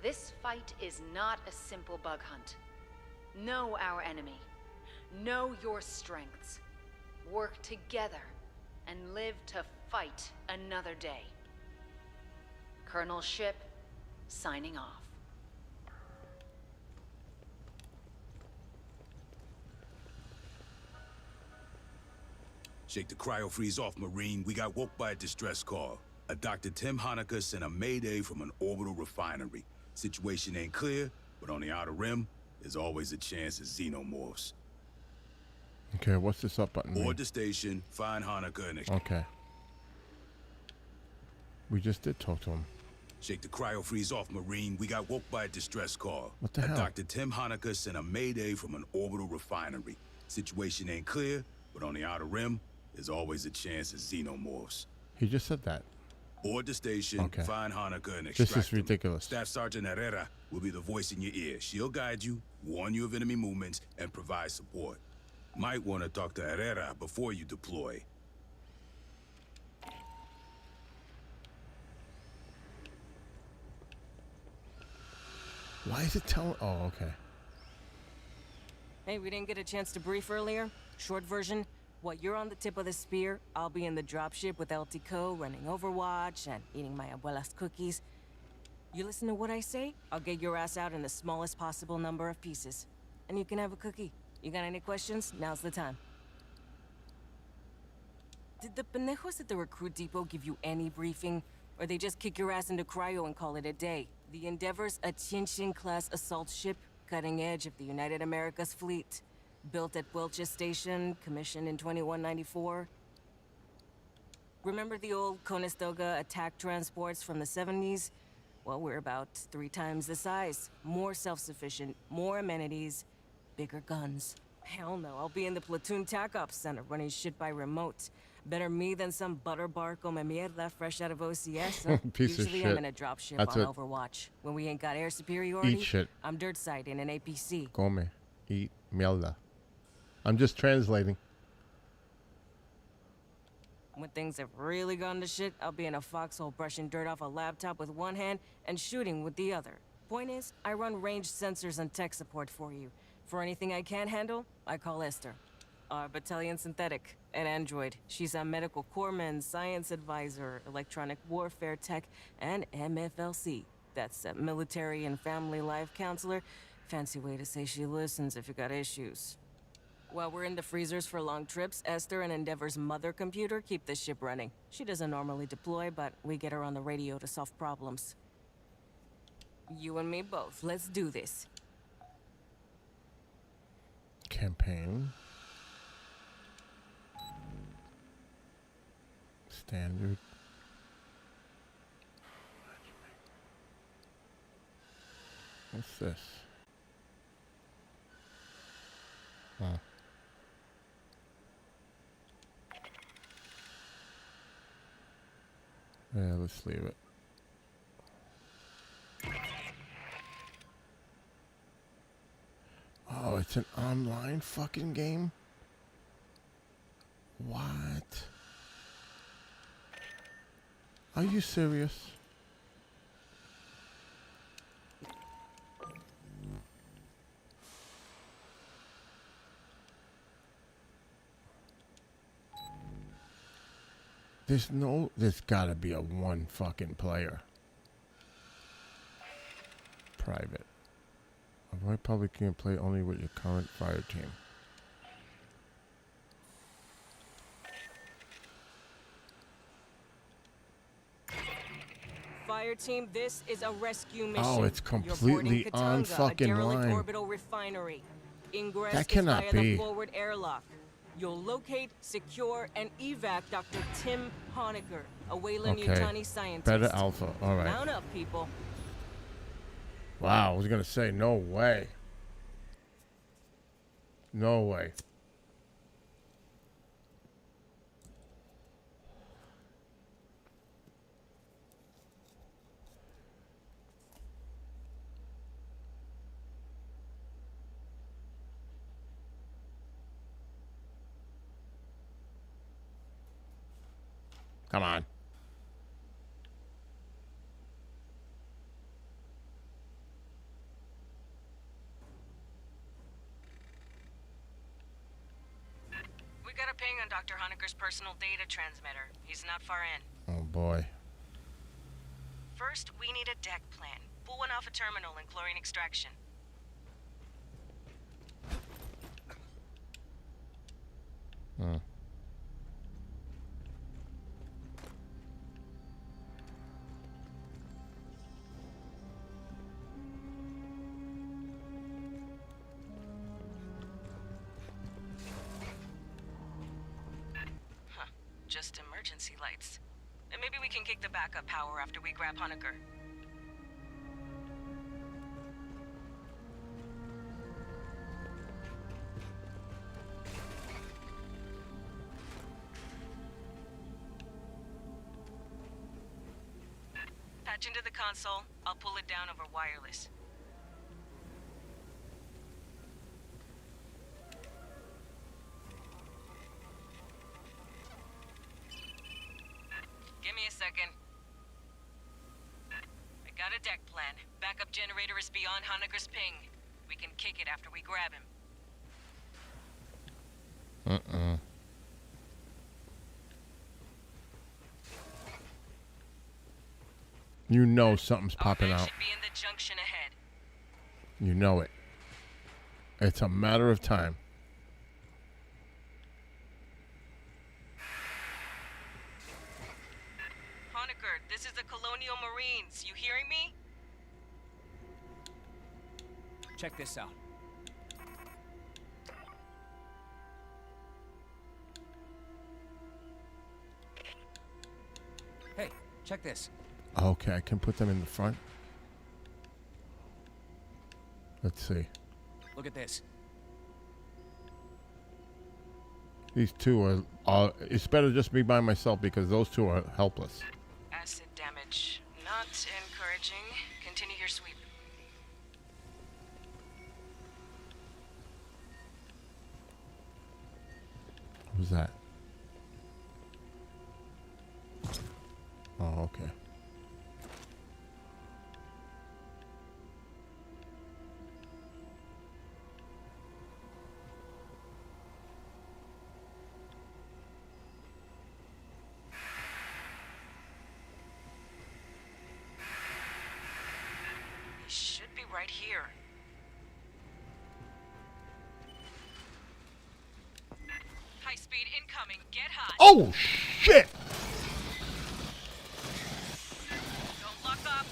This fight is not a simple bug hunt. Know our enemy. Know your strengths. Work together and live to fight another day. Colonel Ship, signing off. Shake the cryo-freeze off, Marine. We got woke by a distress call. A Dr. Tim Hanukkah sent a mayday from an orbital refinery. Situation ain't clear, but on the outer rim, there's always a chance of xenomorphs. Okay, what's this up button mean? Board the station, find Hanukkah and... Okay. We just did talk to him. Shake the cryo-freeze off, Marine. We got woke by a distress call. What the hell? Dr. Tim Hanukkah sent a mayday from an orbital refinery. Situation ain't clear, but on the outer rim, there's always a chance of xenomorphs. He just said that. Board the station, Okay. find Hanukkah and extract This is him. ridiculous. Staff Sergeant Herrera will be the voice in your ear. She'll guide you, warn you of enemy movements, and provide support. Might want to talk to Herrera before you deploy. Why is it telling? Oh, okay. Hey, we didn't get a chance to brief earlier. Short version, while you're on the tip of the spear, I'll be in the dropship with LTCO running Overwatch and eating my abuela's cookies. You listen to what I say, I'll get your ass out in the smallest possible number of pieces. And you can have a cookie. You got any questions? Now's the time. Did the pendejos at the recruit depot give you any briefing? Or they just kick your ass into cryo and call it a day? The Endeavor's a Chin-Chin-class assault ship, cutting edge of the United America's fleet. Built at Welch's Station, commissioned in 2194. Remember the old Conestoga attack transports from the 70s? Well, we're about 3 times the size. More self-sufficient, more amenities, bigger guns. Hell no, I'll be in the platoon TAC Ops Center running shit by remote. Better me than some butterbar come mierda fresh out of OCS. Huh? Piece of Usually shit. I'm in a dropship That's on it. Overwatch. When we ain't got air superiority, Eat shit. I'm dirt side in an APC. Come. Eat. Mierda. I'm just translating. When things have really gone to shit, I'll be in a foxhole brushing dirt off a laptop with one hand and shooting with the other. Point is, I run ranged sensors and tech support for you. For anything I can't handle, I call Esther. Our battalion synthetic, an android. She's a medical corpsman, science advisor, electronic warfare tech, and MFLC. That's a military and family life counselor. Fancy way to say she listens if you got issues. While we're in the freezers for long trips, Esther and Endeavor's mother computer keep the ship running. She doesn't normally deploy, but we get her on the radio to solve problems. You and me both. Let's do this. Campaign. Standard. What's this? Huh. Yeah, let's leave it. Oh, it's an online fucking game? What? Are you serious? There's gotta be a one fucking player. Private. Avoid public can play only with your current fire team. Fire team, this is a rescue mission. Oh, it's You're boarding completely on Katanga, fucking a derelict line. orbital refinery. Ingress That is cannot via be. the forward airlock. You'll locate, secure, and evac Dr. Tim Honecker, a Weyland Okay. Yutani scientist. Beta Alpha. All right. Mount up, people. Wow, I was gonna say no way. No way. Come on. We got a ping on Dr. Honecker's personal data transmitter. He's not far in. Oh boy. First, we need a deck plan. Pull one off a terminal in chlorine extraction. Hmm. Just emergency lights. And maybe we can kick the backup power after we grab Honecker. Patch into the console. I'll pull it down over wireless. Give me a second. I got a deck plan. Backup generator is beyond Honecker's ping. We can kick it after we grab him. You know something's popping Our man out. should be in the junction ahead. You know it. It's a matter of time. Honecker, this is the Colonial Marines. You hearing me? Check this out. Hey, check this. Okay, I can put them in the front. Let's see. Look at this. These two are it's better just be by myself because those two are helpless. Acid damage. Not encouraging. Continue your sweep. Who's that? Oh, okay. He should be right here. High speed incoming. Get hot. Oh shit! Don't lock up.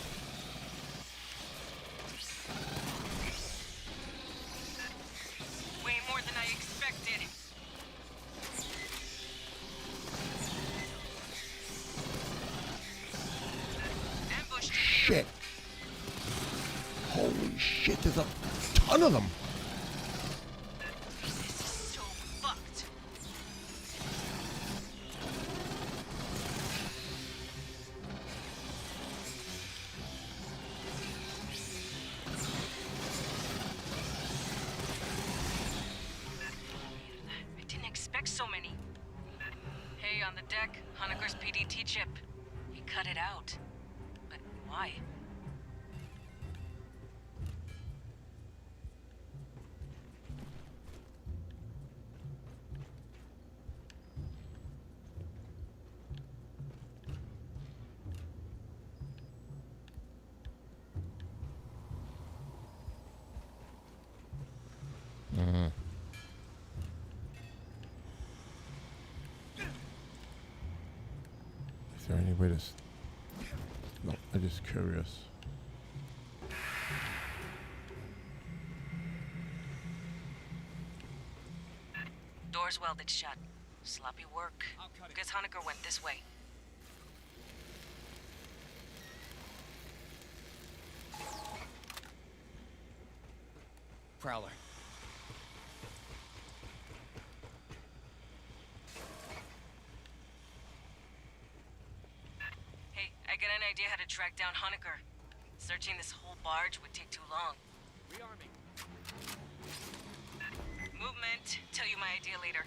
Way more than I expected. Ambushed. Shit! Holy shit! There's a ton of them. This is so fucked. I didn't expect so many. Hey, on the deck, Honecker's PDT chip. He cut it out. But why? Is there any way to... No, I'm just curious. Door's welded shut. Sloppy work. Guess Honecker went this way. Prowler. Hey, I got an idea how to track down Honecker. Searching this whole barge would take too long. Rearming. Movement. Tell you my idea later.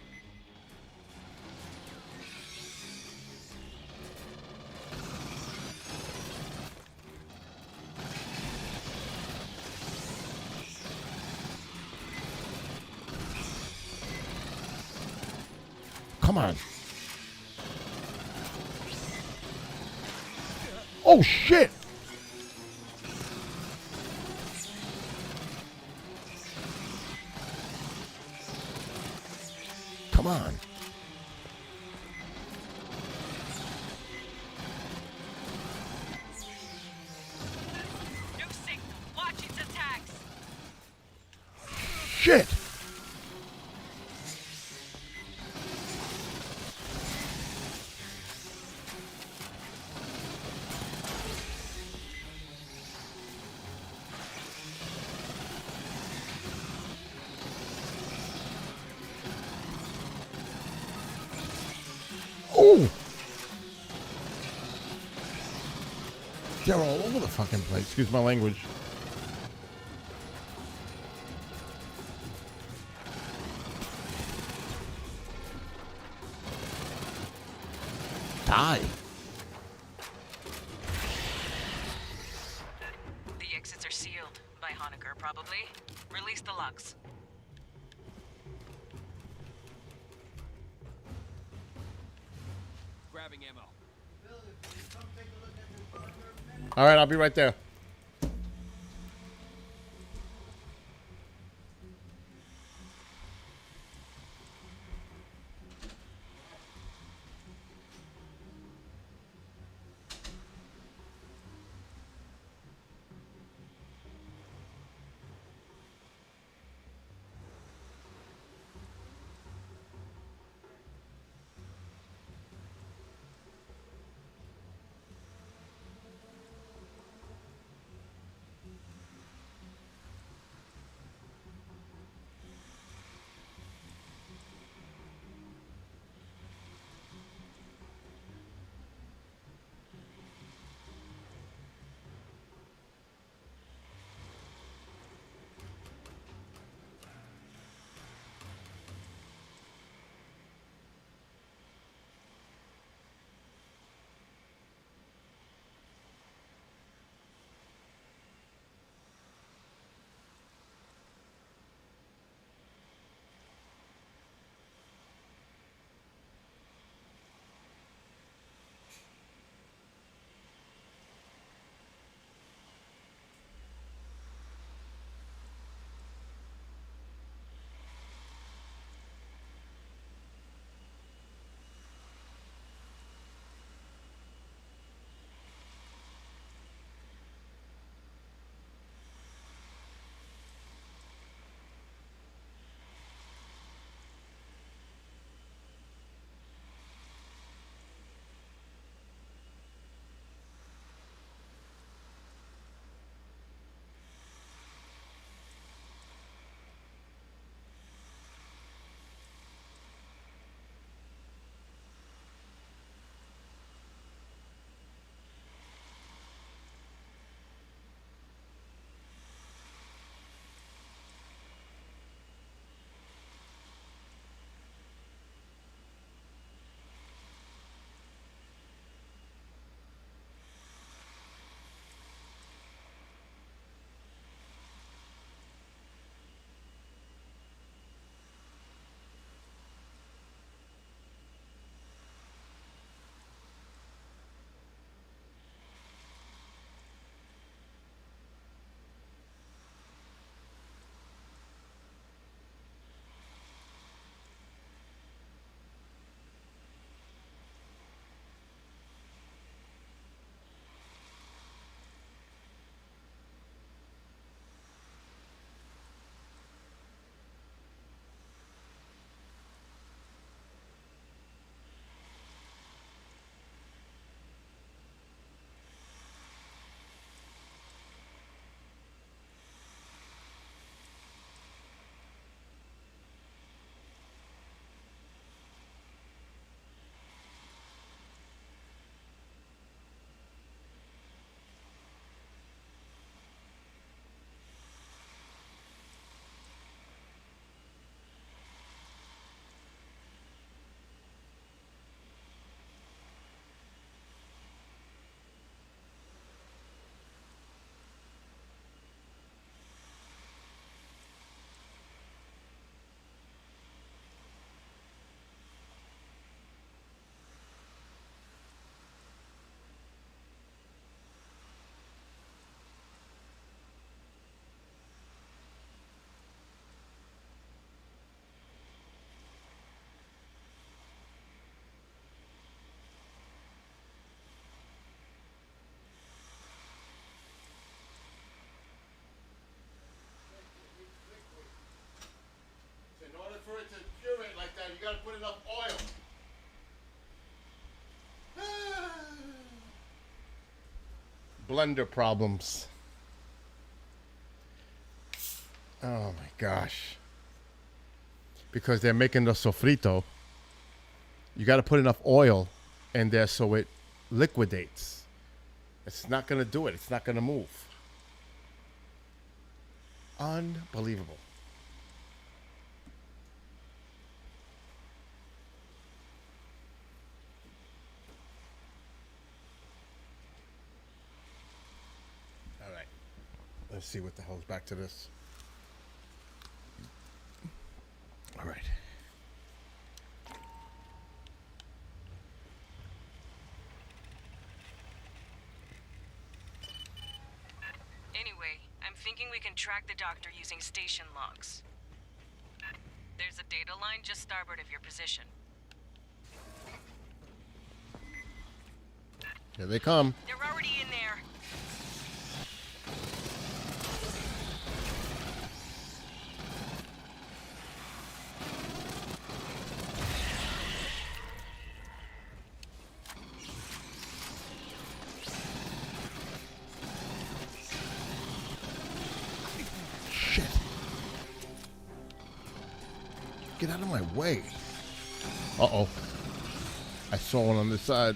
Come on. Oh, shit. Come on. New signal. Watch its attacks. Shit. Oh! They're all over the fucking place. Excuse my language. Die. The exits are sealed. By Honecker, probably. Release the locks. Grabbing ammo. All right, I'll be right there. Blender problems. Oh my gosh. Because they're making the sofrito. You got to put enough oil in there so it liquidates. It's not going to do it. It's not going to move. Unbelievable. All right. Let's see what the hell's back to this. All right. Anyway, I'm thinking we can track the doctor using station logs. There's a data line just starboard of your position. Here they come. They're already in there. Shit. Get out of my way. Uh-oh. I saw one on this side.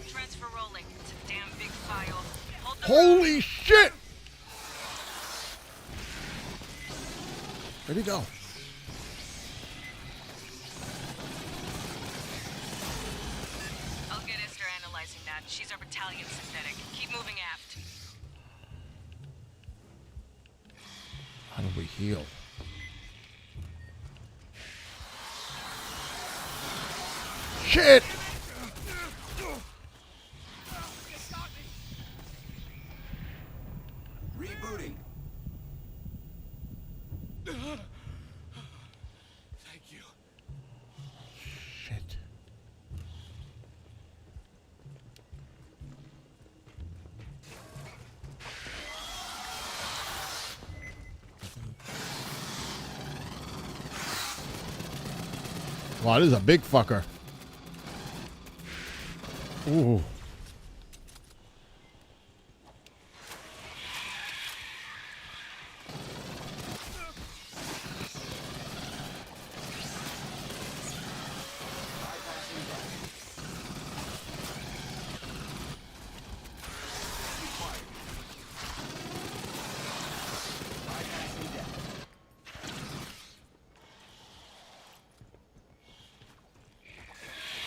Transfer rolling. It's a damn big file. Hold the Holy shit! Where'd he go? I'll get Esther analyzing that. She's our battalion synthetic. Keep moving aft. How do we heal? Shit! Rebooting. Thank you. Shit. Wow, this is a big fucker. Ooh.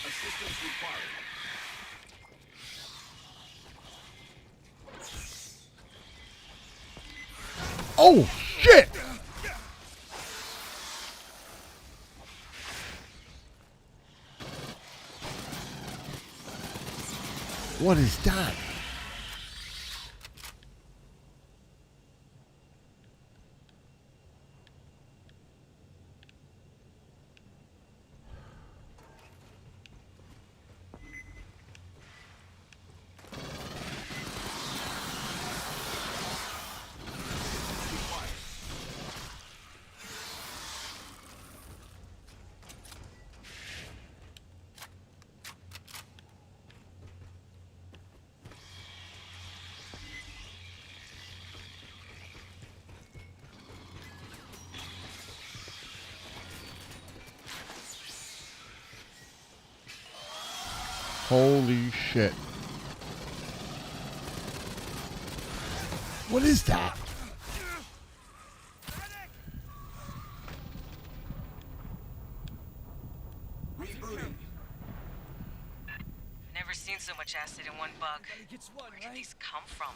Assistance required. Oh, shit! What is that? Holy shit. What is that? Rebooting. Never seen so much acid in one bug. Where did these come from?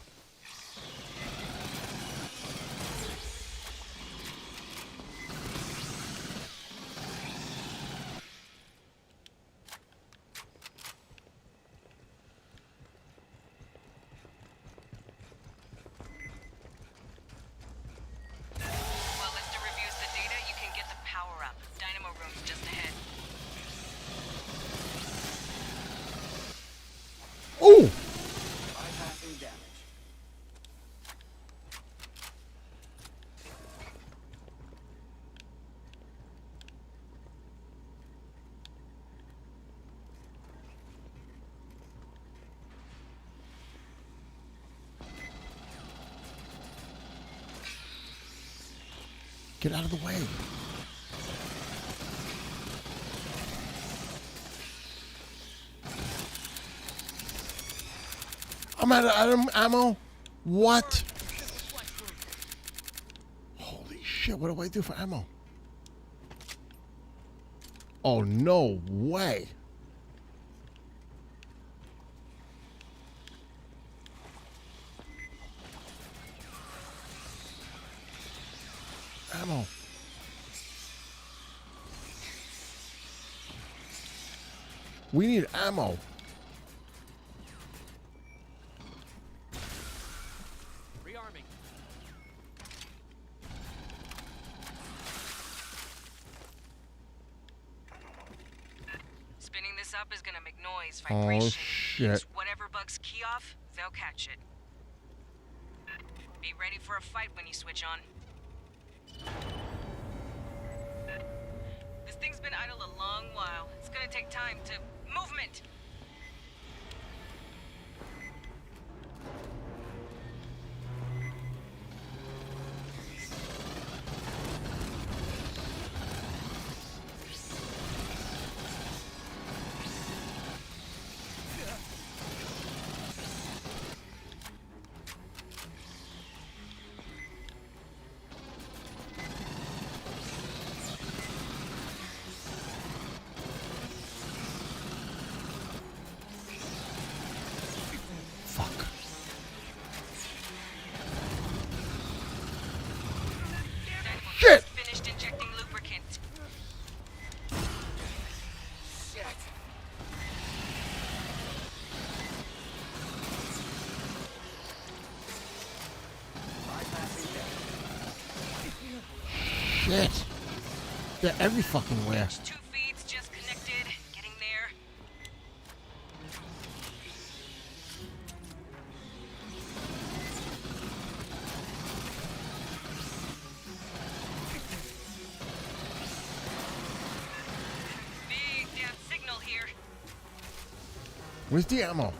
Get out of the way. I'm out of ammo. What? Holy shit, what do I do for ammo? Oh, no way. Ammo. We need ammo. Rearming. Spinning this up is gonna make noise, Oh, vibration. shit. Use whatever bugs key off, they'll catch it. Be ready for a fight when you switch on. This thing's been idle a long while. It's gonna take time to... Movement! Fuck. Shit! Finished injecting lubricant. Shit. They're every fucking where. 2 feeds just connected. Getting there. Big damn signal here. Where's the ammo?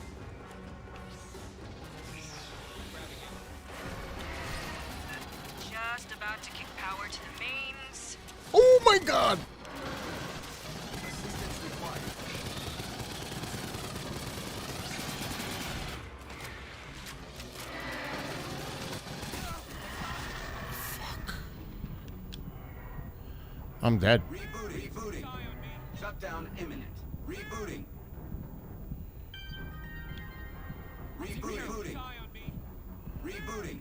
Just about to kick power to the mains. Oh my god! Fuck. I'm dead. Rebooting. Rebooting. Shutdown imminent. Rebooting. Rebooting. Rebooting.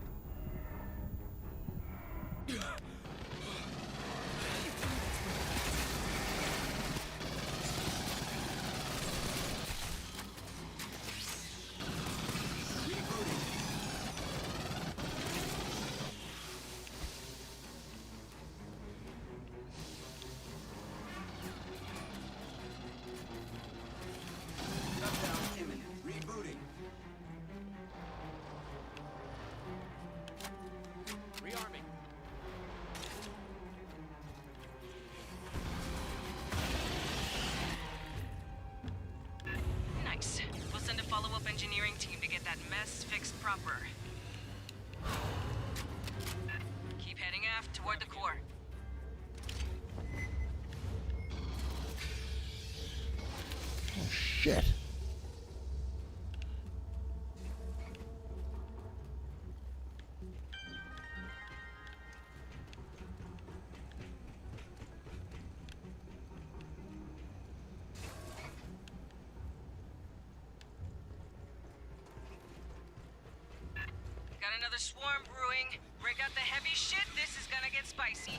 Shutdown imminent. Rebooting. Rearming. Nice. We'll send a follow-up engineering team to get that mess fixed proper. Keep heading aft toward the core. Oh shit. Got another swarm brewing. Break out the heavy shit. This is gonna get spicy.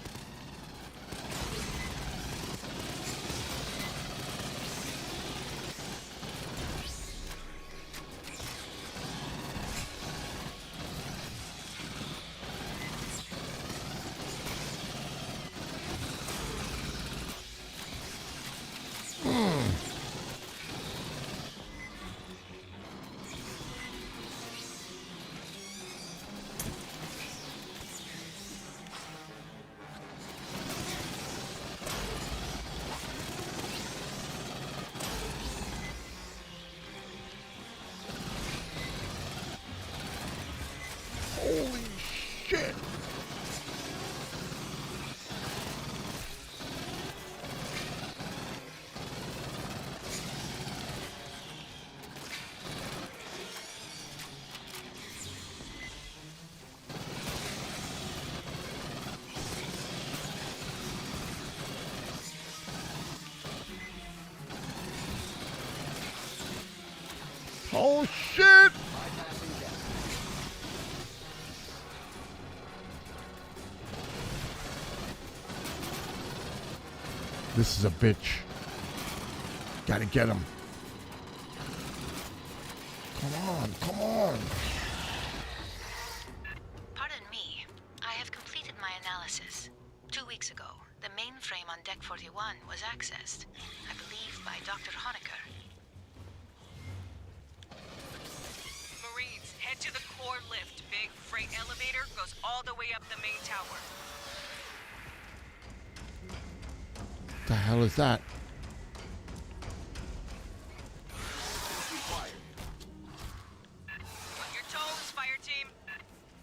Oh shit! This is a bitch. Gotta get him. Come on, come on. Pardon me. I have completed my analysis. 2 weeks ago, the mainframe on Deck 41 was accessed, I believe by Dr. Honecker. Marines, head to the core lift. Big freight elevator goes all the way up the main tower. What the hell is that? On your toes, fire team.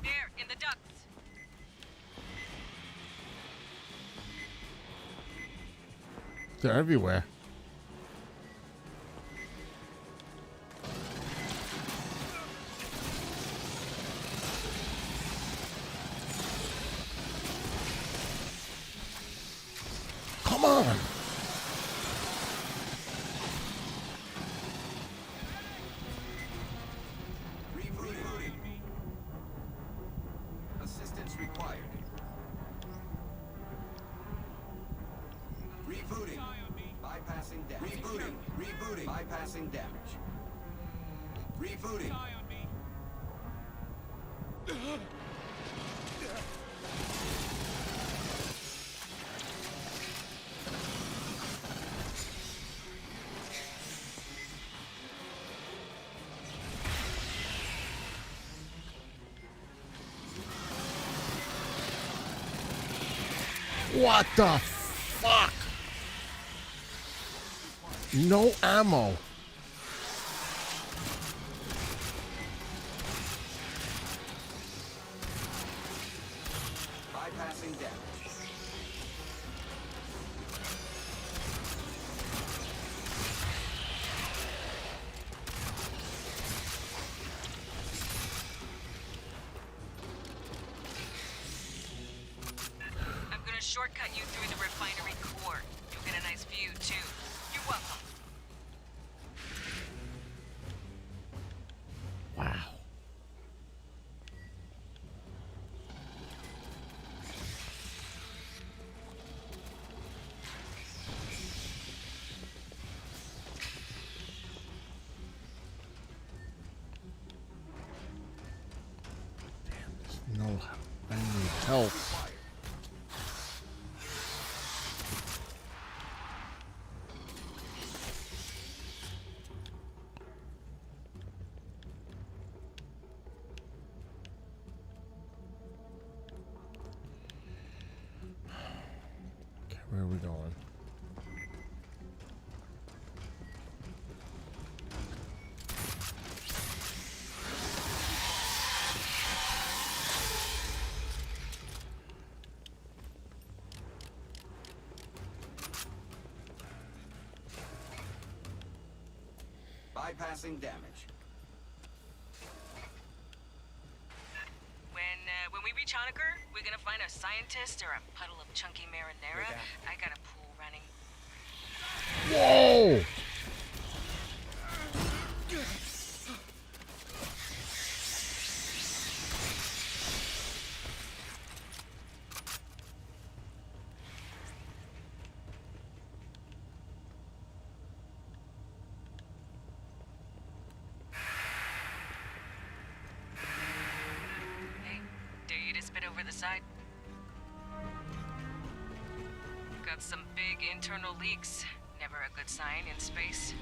There, in the ducts. They're everywhere. Come on. Rebooting. Assistance required. Rebooting. Bypassing damage. Rebooting. Rebooting. Bypassing damage. Rebooting. What the fuck? No ammo. Bypassing damage. I'm gonna shortcut you through the refinery core. You'll get a nice view, too. You're welcome. Wow. Damn, there's no help. I need help. Okay, where are we going? Bypassing damage. When we reach Honecker, we're gonna find a scientist or a puddle of chunky marinara. I got a pool running. Whoa! Hey, dare you to spit over the side? Got some big internal leaks. Never a good sign in space.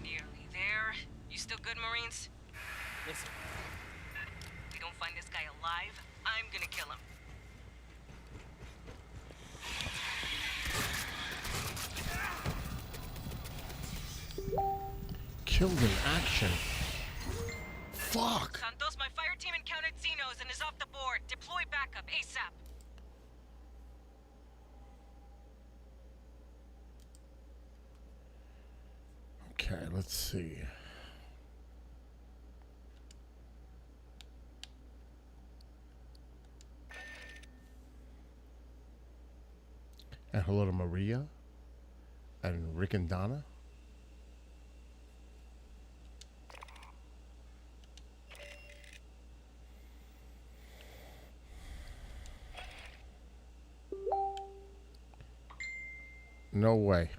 Nearly there. You still good, Marines? Listen, We don't find this guy alive, I'm gonna kill him. Killed in action. Fuck. Santos, my fire team encountered Xenos and is off the board. Deploy backup ASAP. Let's see. And hello to Maria and Rick and Donna. No way.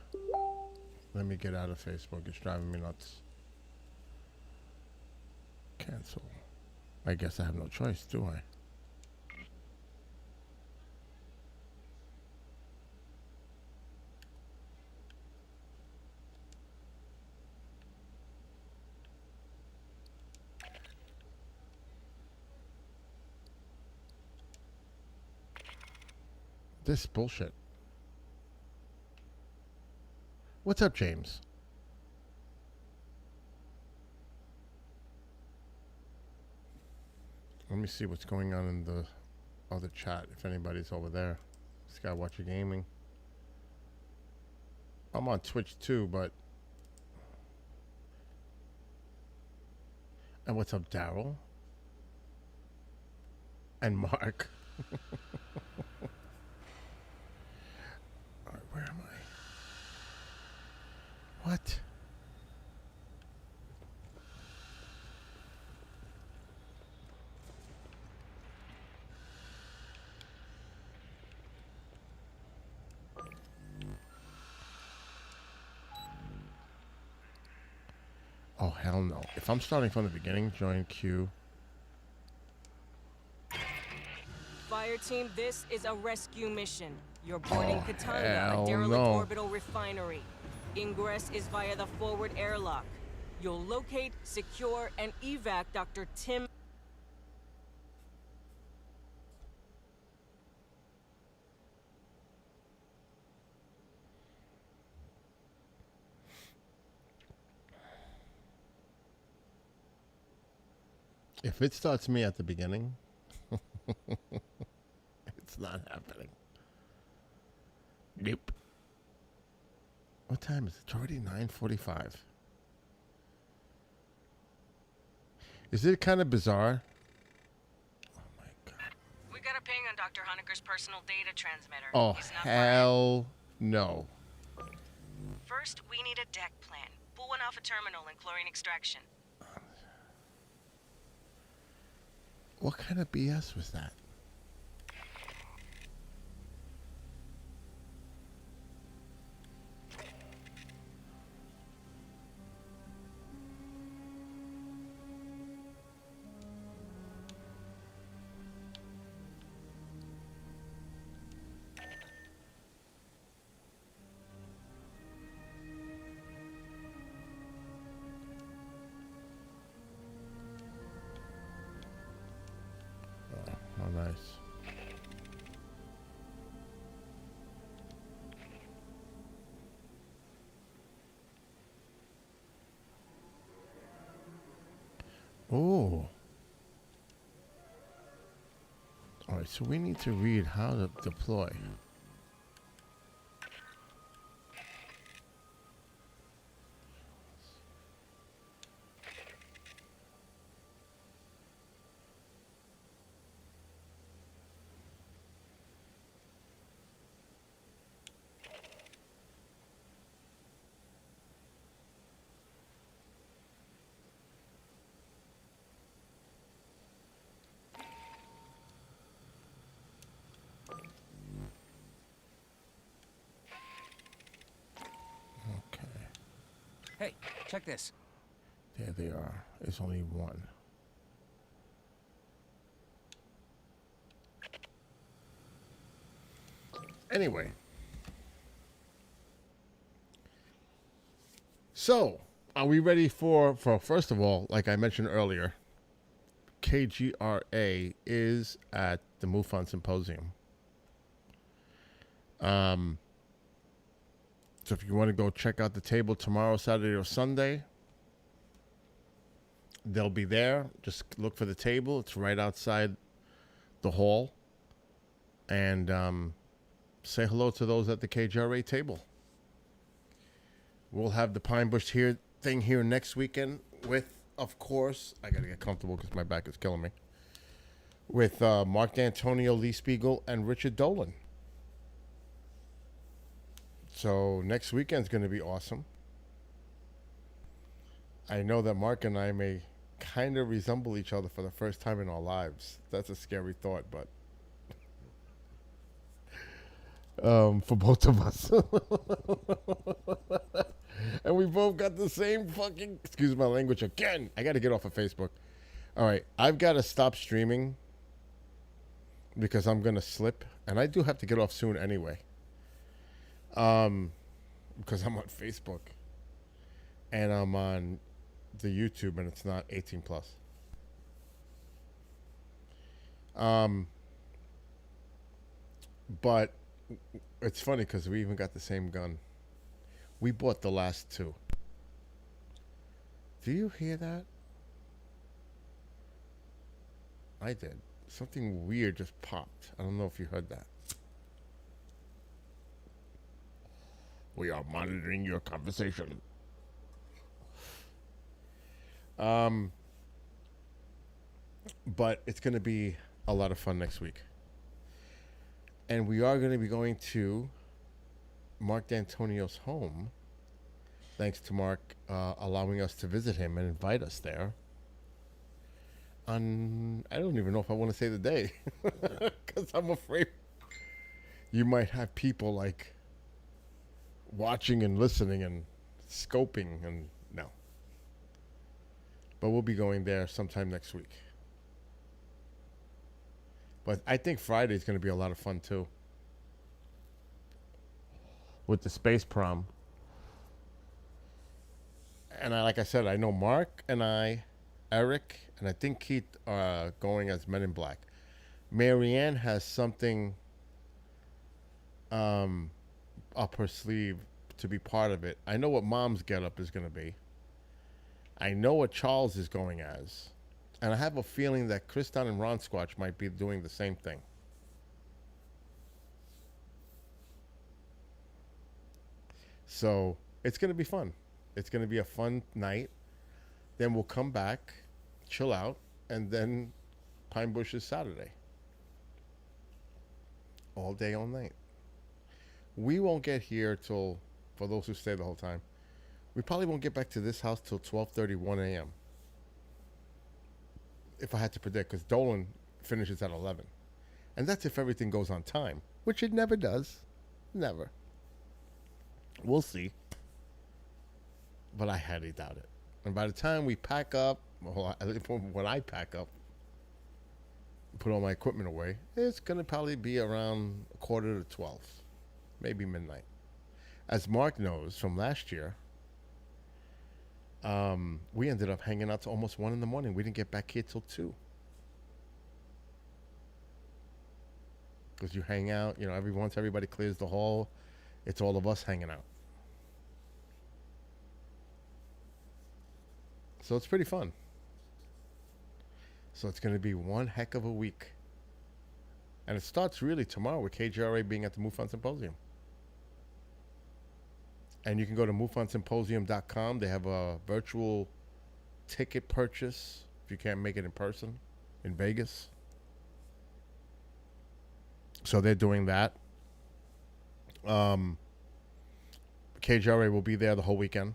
Let me get out of Facebook. It's driving me nuts. Cancel. I guess I have no choice, do I? This bullshit. What's up, James? Let me see what's going on in the other chat, if anybody's over there. Skywatcher Gaming. I'm on Twitch too, but... And what's up, Daryl? And Mark. Alright, where am I? What? Oh, hell no. If I'm starting from the beginning, join queue. Fire team, this is a rescue mission. You're boarding Katanga, hell a derelict no. orbital refinery. Ingress is via the forward airlock. You'll locate, secure, and evac Dr. Tim. If it starts me at the beginning, it's not happening. Nope. What time is it? It's already 9:45. Is it kind of bizarre? Oh my god. We got a ping on Dr. Honecker's personal data transmitter. Oh He's not far. hell no. First, we need a deck plan. Pull one off a terminal and chlorine extraction. What kind of BS was that? Oh, nice. Oh. All right, so we need to read how to deploy. Hey, check this. There they are. There's only one. Anyway. So, are we ready for first of all, like I mentioned earlier, KGRA is at the MUFON Symposium. So if you want to go check out the table tomorrow, Saturday or Sunday, they'll be there. Just look for the table. It's right outside the hall. And say hello to those at the KGRA table. We'll have the Pine Bush here thing here next weekend with, of course, I got to get comfortable because my back is killing me, with Mark D'Antonio, Lee Spiegel, and Richard Dolan. So next weekend's going to be awesome. I know that Mark and I may kind of resemble each other for the first time in our lives. That's a scary thought, but for both of us. And we both got the same fucking, excuse my language again. I got to get off of Facebook. All right, I've got to stop streaming because I'm going to slip. And I do have to get off soon anyway. Because I'm on Facebook. And I'm on the YouTube, and it's not 18 plus. But it's funny because we even got the same gun. We bought the last two. Do you hear that? I did. Something weird just popped. I don't know if you heard that. We are monitoring your conversation. But it's going to be a lot of fun next week. And we are going to be going to Mark D'Antonio's home, thanks to Mark allowing us to visit him and invite us there. On, I don't even know if I want to say the day, because I'm afraid you might have people like watching and listening and scoping, and no. But we'll be going there sometime next week. But I think Friday is going to be a lot of fun too, with the space prom. And like I said, I know Mark and I, Eric, and I think Keith are going as Men in Black. Marianne has something up her sleeve to be part of it. I know what Mom's getup is going to be. I know what Charles is going as. And I have a feeling that Kristan and Ron Squatch might be doing the same thing. So it's going to be fun. It's going to be a fun night. Then we'll come back, chill out, and then Pine Bush is Saturday. All day, all night. We won't get here till, for those who stay the whole time, we probably won't get back to this house till 12:31 a.m. If I had to predict, because Dolan finishes at 11. And that's if everything goes on time, which it never does. Never. We'll see. But I highly doubt it. And by the time we pack up, well, when I pack up, put all my equipment away, it's going to probably be around 11:45, maybe midnight. As Mark knows from last year, we ended up hanging out to almost 1 a.m. We didn't get back here till 2. Because you hang out, once everybody clears the hall, it's all of us hanging out. So it's pretty fun. So it's going to be one heck of a week. And it starts really tomorrow with KGRA being at the MUFON Symposium. And you can go to MUFONSymposium.com. They have a virtual ticket purchase if you can't make it in person in Vegas. So they're doing that. KGRA will be there the whole weekend.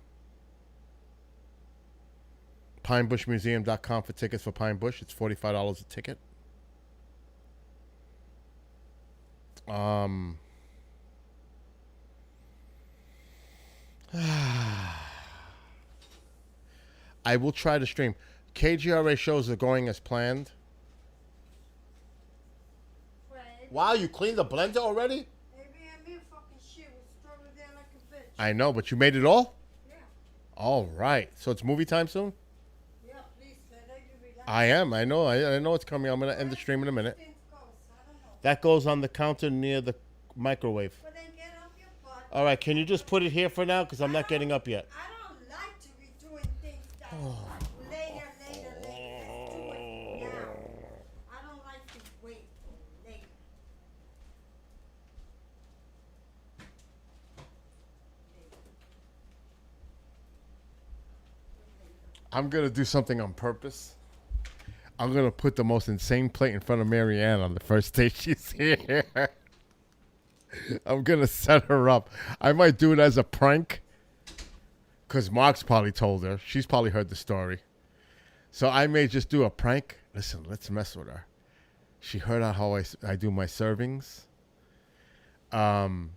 PineBushMuseum.com for tickets for Pine Bush. It's $45 a ticket. I will try to stream. KGRA shows are going as planned. Fred, Wow, you cleaned the blender already? maybe I'm in fucking shit. Was throwing down like a bitch. I know, but you made it all? Yeah. All right. So it's movie time soon? Yeah, please, Fred. You relax. I am. I know. I know it's coming. I'm going to end the stream in a minute. Things goes. I don't know. That goes on the counter near the microwave. But then get up your butt. All right. Can you just put it here for now? Because I'm not getting up yet. I don't like to be doing things that later. Let's do it now. I don't like to wait for later. I'm going to do something on purpose. I'm going to put the most insane plate in front of Marianne on the first day she's here. I'm going to set her up. I might do it as a prank because Mark's probably told her. She's probably heard the story. So I may just do a prank. Listen, let's mess with her. She heard how I do my servings. I'm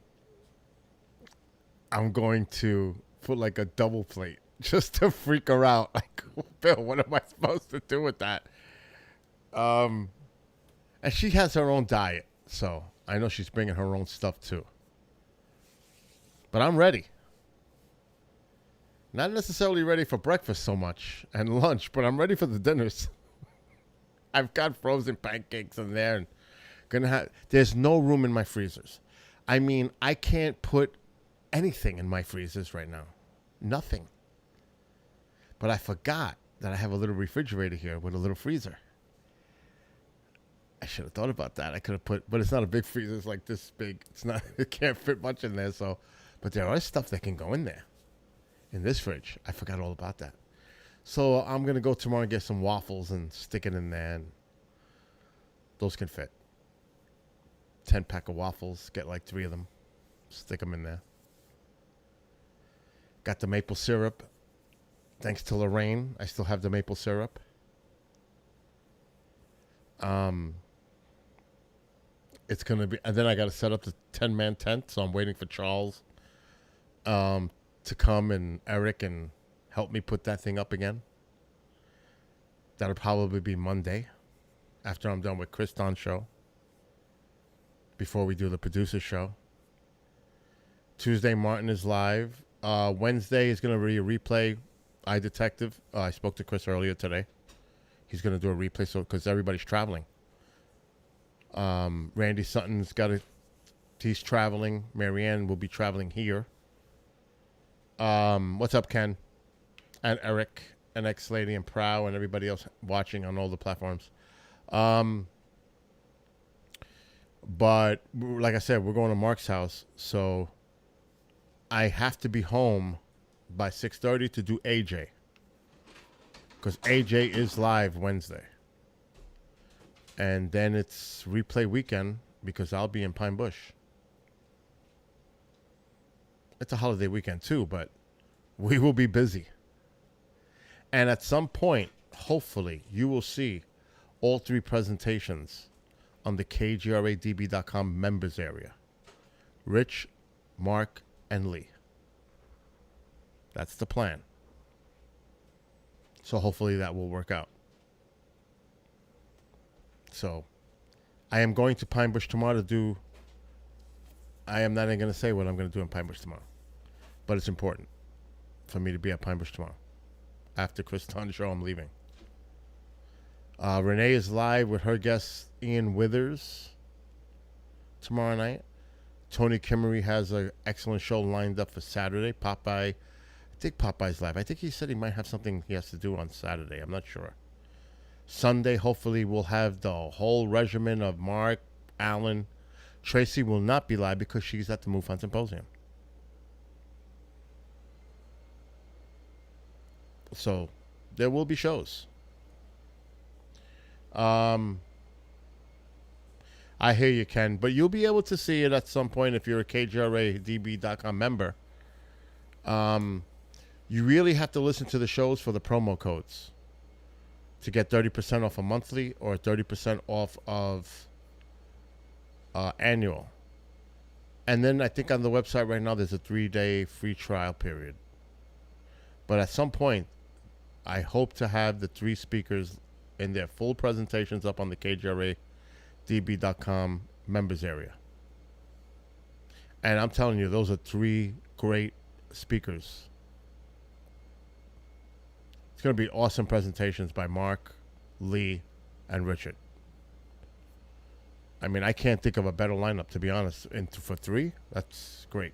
going to put like a double plate just to freak her out. Like, Bill, what am I supposed to do with that? And she has her own diet, so I know she's bringing her own stuff too. But I'm ready. Not necessarily ready for breakfast so much and lunch, but I'm ready for the dinners. I've got frozen pancakes in there, and there's no room in my freezers. I mean, I can't put anything in my freezers right now. Nothing. But I forgot that I have a little refrigerator here with a little freezer. I should have thought about that. I could have put, but it's not a big freezer. It's like this big. It's not. It can't fit much in there. So, but there is stuff that can go in there, in this fridge. I forgot all about that. So I'm gonna go tomorrow and get some waffles and stick it in there. And those can fit. 10-pack of waffles. Get like 3 of them. Stick them in there. Got the maple syrup. Thanks to Lorraine, I still have the maple syrup. It's going to be... And then I got to set up the 10-man tent, so I'm waiting for Charles to come and Eric and help me put that thing up again. That'll probably be Monday after I'm done with Chris Don's show. Before we do the producer show. Tuesday, Martin is live. Wednesday is going to be a replay. iDetective. I spoke to Chris earlier today. He's going to do a replay because everybody's traveling. Randy Sutton's he's traveling. Marianne will be traveling here. What's up, Ken? And Eric and X-Lady and Prow and everybody else watching on all the platforms. But like I said, we're going to Mark's house. So I have to be home by 6:30 to do AJ. Because AJ is live Wednesday. And then it's replay weekend because I'll be in Pine Bush. It's a holiday weekend too, but we will be busy. And at some point, hopefully, you will see all 3 presentations on the KGRADB.com members area. Rich, Mark, and Lee. That's the plan. So hopefully that will work out. So I am going to Pine Bush tomorrow to do... I am not even going to say what I'm going to do in Pine Bush tomorrow. But it's important for me to be at Pine Bush tomorrow. After Chris Don's show, I'm leaving. Renee is live with her guest, Ian Withers, tomorrow night. Tony Kimmery has an excellent show lined up for Saturday. Popeye... I think Popeye's live. I think he said he might have something he has to do on Saturday. I'm not sure. Sunday, hopefully, we'll have the whole regimen of Mark, Alan. Tracy will not be live because she's at the MUFON Symposium. So, there will be shows. I hear you, Ken. But you'll be able to see it at some point if you're a KGRADB.com member. You really have to listen to the shows for the promo codes to get 30% off a monthly or 30% off of annual. And then I think on the website right now there's a 3-day free trial period. But at some point, I hope to have the 3 speakers in their full presentations up on the KGRADB.com members area. And I'm telling you, those are 3 great speakers. It's going to be awesome presentations by Mark, Lee, and Richard. I mean, I can't think of a better lineup, to be honest. And for 3, that's great.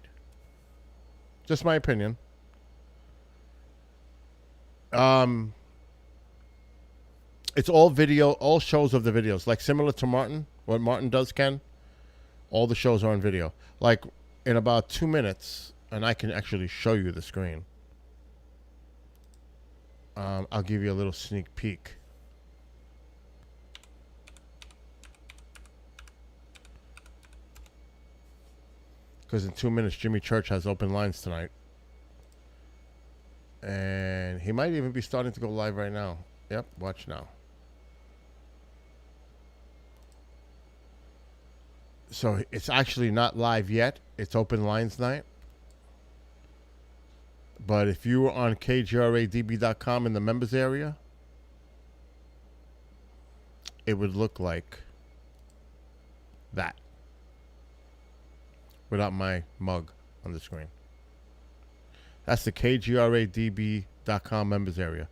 Just my opinion. It's all video, all shows of the videos. Like similar to Martin, what Martin does, Ken. All the shows are on video. Like in about 2 minutes, and I can actually show you the screen. I'll give you a little sneak peek. Because in 2 minutes, Jimmy Church has open lines tonight. And he might even be starting to go live right now. Yep, watch now. So it's actually not live yet. It's open lines night. But if you were on kgradb.com in the members area, it would look like that. Without my mug on the screen. That's the kgradb.com members area.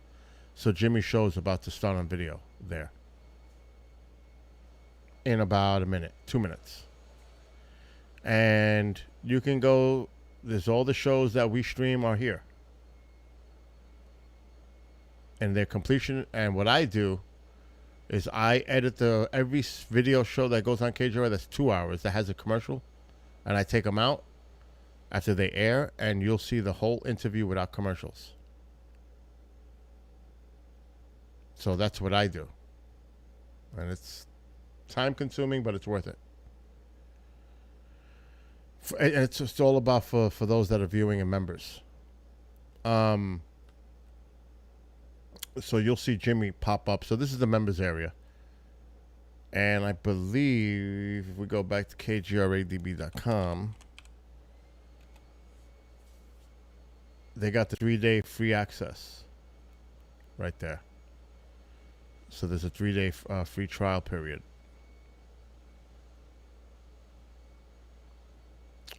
So Jimmy's show is about to start on video there. In about a minute, 2 minutes. And you can go, there's all the shows that we stream are here. And their completion, and what I do is I edit every video show that goes on KGRA that's 2 hours that has a commercial. And I take them out after they air, and you'll see the whole interview without commercials. So that's what I do. And it's time consuming, but it's worth it. And it's just all about for those that are viewing and members. So you'll see Jimmy pop up. So this is the members area. And I believe if we go back to kgradb.com, they got the 3-day free access right there. So there's a 3-day free trial period.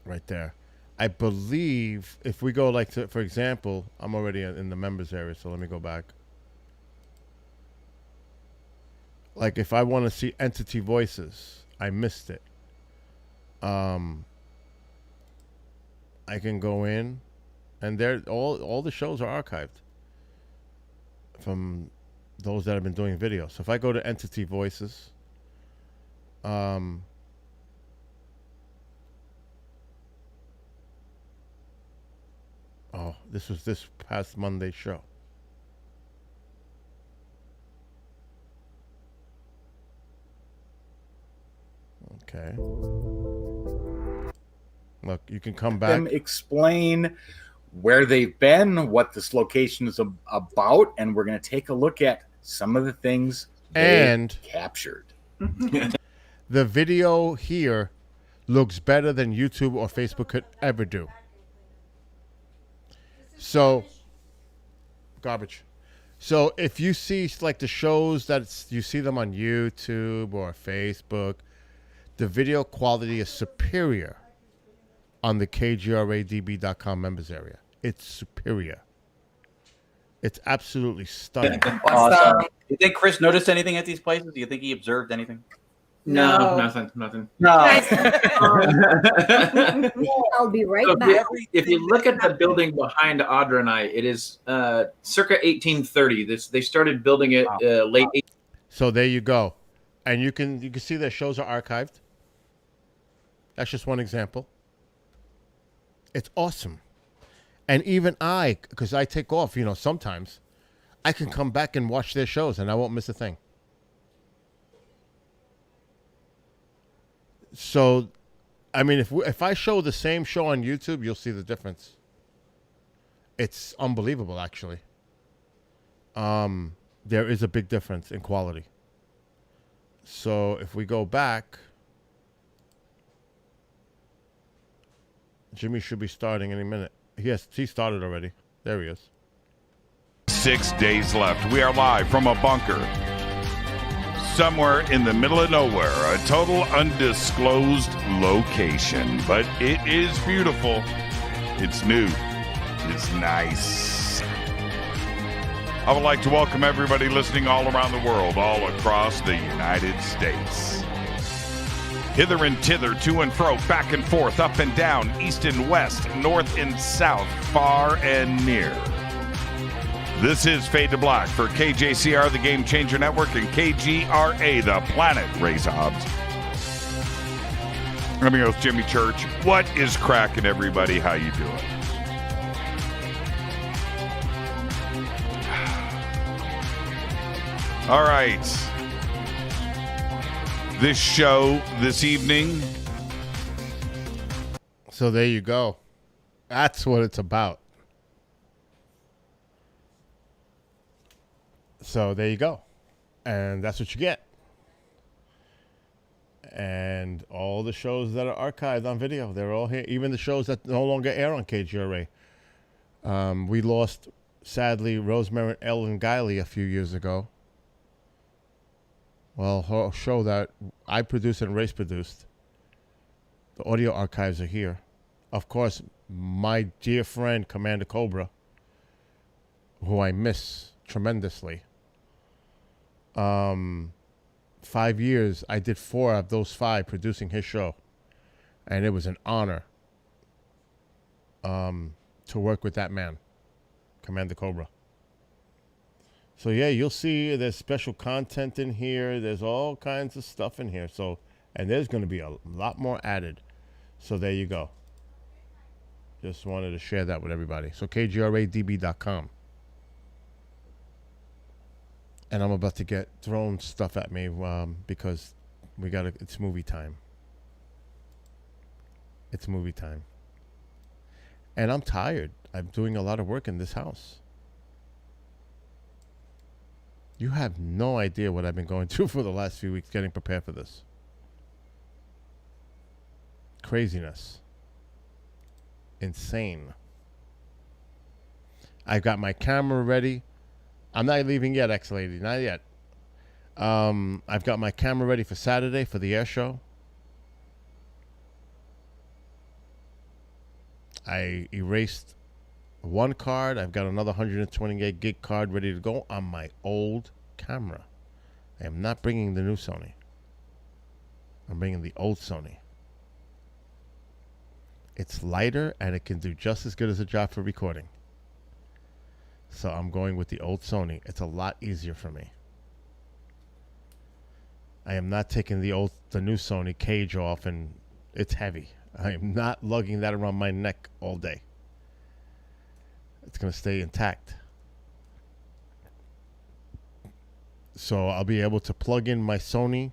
Right there. I believe if we go like to, for example, I'm already in the members area, so let me go back. Like if I want to see Entity Voices, I missed it. I can go in, and there all the shows are archived from those that have been doing video. So if I go to Entity Voices, oh, this was this past Monday's show. Okay. Look, you can come back. Them explain where they've been, what this location is about, and we're going to take a look at some of the things they captured. The video here looks better than YouTube or Facebook could ever do. So, garbage. So if you see like the shows that you see them on YouTube or Facebook, the video quality is superior on the kgradb.com members area. It's superior. It's absolutely stunning. Awesome. Do you think Chris noticed anything at these places? Do you think he observed anything? No, nothing. No. I'll be right So back. if you look at the building behind Audra and I, it is circa 1830. They started building it late. So there you go, and you can see their shows are archived. That's just one example. It's awesome, and even I, because I take off, sometimes I can come back and watch their shows, and I won't miss a thing. So, I mean, if I show the same show on YouTube, you'll see the difference. It's unbelievable, actually. There is a big difference in quality. So if we go back, Jimmy should be starting any minute. Yes, he started already. There he is. 6 days left. We are live from a bunker somewhere in the middle of nowhere, a total undisclosed location, but it is beautiful. It's new. It's nice. I would like to welcome everybody listening all around the world, all across the United States. Hither and thither, to and fro, back and forth, up and down, east and west, north and south, far and near. This is Fade to Black for KJCR, the Game Changer Network, and KGRA, the Planet Race Hobbs. I'm here with Jimmy Church. What is cracking, everybody? How you doing? All right. This show this evening. So there you go. That's what it's about. So there you go. And that's what you get. And all the shows that are archived on video, they're all here. Even the shows that no longer air on KGRA. We lost, sadly, Rosemary Ellen Guiley a few years ago. Well, her show that I produced and Race produced. The audio archives are here. Of course, my dear friend, Commander Cobra, who I miss tremendously. 5 years, I did 4 of those 5 producing his show. And it was an honor to work with that man, Commander Cobra. So, yeah, you'll see there's special content in here. There's all kinds of stuff in here. So, and there's going to be a lot more added. So, there you go. Just wanted to share that with everybody. So, KGRADB.com. And I'm about to get thrown stuff at me because it's movie time. It's movie time. And I'm tired. I'm doing a lot of work in this house. You have no idea what I've been going through for the last few weeks getting prepared for this. Craziness. Insane. I've got my camera ready. I'm not leaving yet, X-Lady. Not yet. I've got my camera ready for Saturday for the air show. I erased one card. I've got another 128 gig card ready to go on my old camera. I am not bringing the new Sony. I'm bringing the old Sony. It's lighter and it can do just as good as a job for recording. So I'm going with the old Sony. It's a lot easier for me. I am not taking the new Sony cage off, and it's heavy. I am not lugging that around my neck all day. It's going to stay intact. So I'll be able to plug in my Sony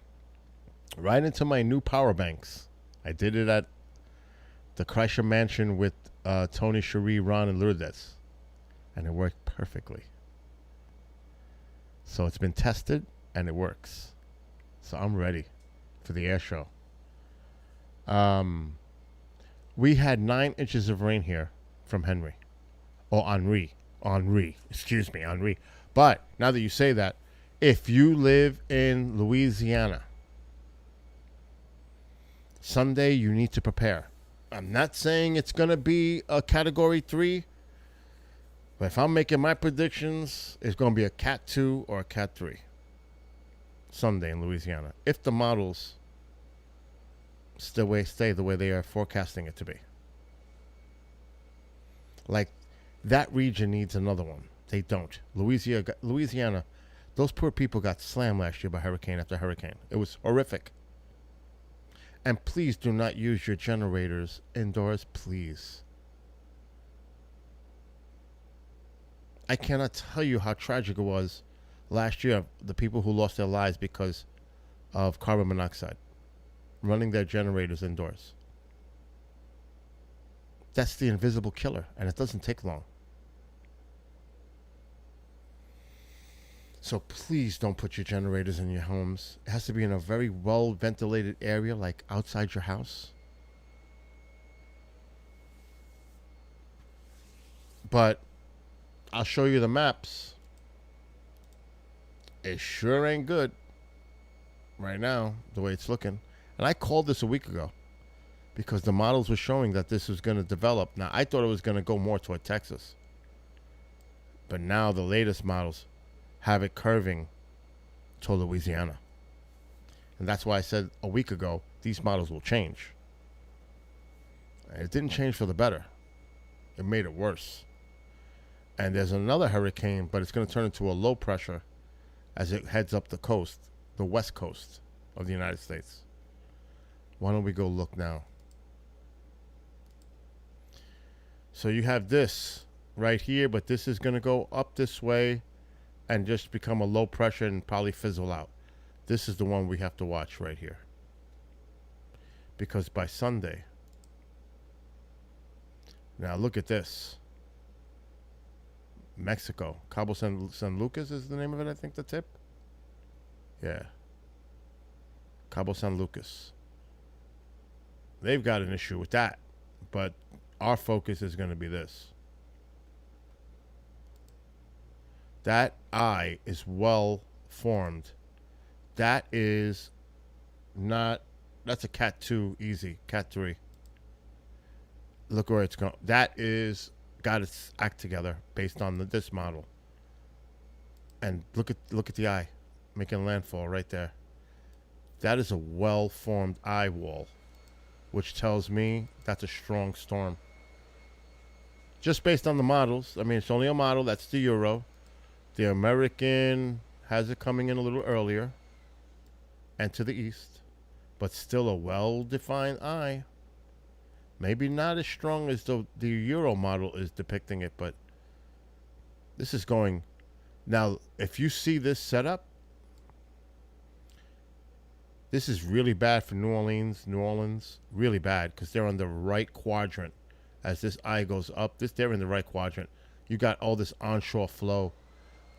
right into my new power banks. I did it at the Kreischer Mansion with Tony, Cherie, Ron, and Lourdes. And it worked perfectly. So it's been tested, and it works. So I'm ready for the air show. We had 9 inches of rain here from Henry. Or Henri. Excuse me, Henri. But now that you say that, if you live in Louisiana, Sunday you need to prepare. I'm not saying it's going to be a Category 3. But if I'm making my predictions, it's going to be a Cat 2 or a Cat 3. Sunday in Louisiana. If the models stay the way they are forecasting it to be. Like, that region needs another one. They don't. Louisiana, those poor people got slammed last year by hurricane after hurricane. It was horrific. And please do not use your generators indoors, please. I cannot tell you how tragic it was last year, the people who lost their lives because of carbon monoxide, running their generators indoors. That's the invisible killer, and it doesn't take long. So please don't put your generators in your homes. It has to be in a very well-ventilated area, like outside your house. But I'll show you the maps. It sure ain't good right now, the way it's looking. And I called this a week ago because the models were showing that this was going to develop. Now, I thought it was going to go more toward Texas. But now the latest models have it curving to Louisiana. And that's why I said a week ago, these models will change. It didn't change for the better. It made it worse. And there's another hurricane, but it's going to turn into a low pressure as it heads up the coast, the west coast of the United States. Why don't we go look now? So you have this right here, but this is going to go up this way and just become a low pressure and probably fizzle out. This is the one we have to watch right here. Because by Sunday, now look at this. Mexico. Cabo San Lucas is the name of it, I think, the tip. Yeah. Cabo San Lucas. They've got an issue with that. But our focus is going to be this. That eye is well formed. That is not, that's a Cat 2 easy, Cat 3. Look where it's going. That is got its act together based on this model. And look at the eye making landfall right there. That is a well-formed eye wall, which tells me that's a strong storm. Just based on the models. I mean, it's only a model. That's the Euro. The American has it coming in a little earlier and to the east, but still a well-defined eye. Maybe not as strong as the Euro model is depicting it, but this is going. Now, if you see this setup, this is really bad for New Orleans, really bad, because they're on the right quadrant. As this eye goes up, they're in the right quadrant. You got all this onshore flow,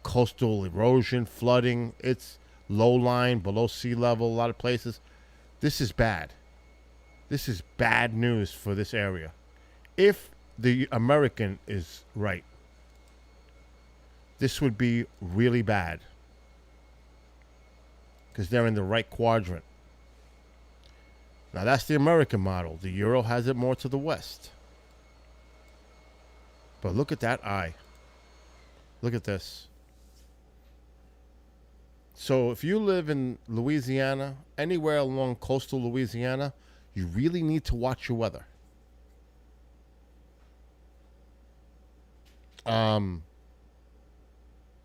coastal erosion, flooding. It's low line, below sea level, a lot of places. This is bad. This is bad news for this area. If the American is right, this would be really bad because they're in the right quadrant. Now, that's the American model. The Euro has it more to the west. But look at that eye. Look at this. So if you live in Louisiana, anywhere along coastal Louisiana, you really need to watch your weather.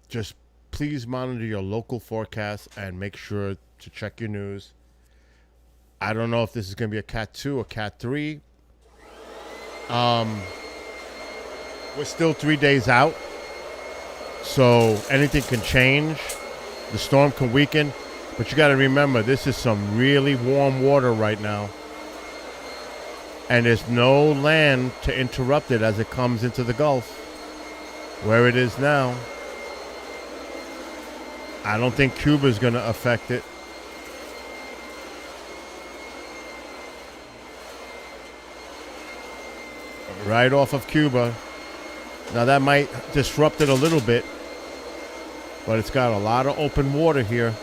Just please monitor your local forecast and make sure to check your news. I don't know if this is going to be a Cat 2 or Cat 3. We're still 3 days out, so anything can change. The storm can weaken, but you got to remember, this is some really warm water right now. And there's no land to interrupt it as it comes into the Gulf, where it is now. I don't think Cuba's going to affect it. Right off of Cuba. Now that might disrupt it a little bit, but it's got a lot of open water here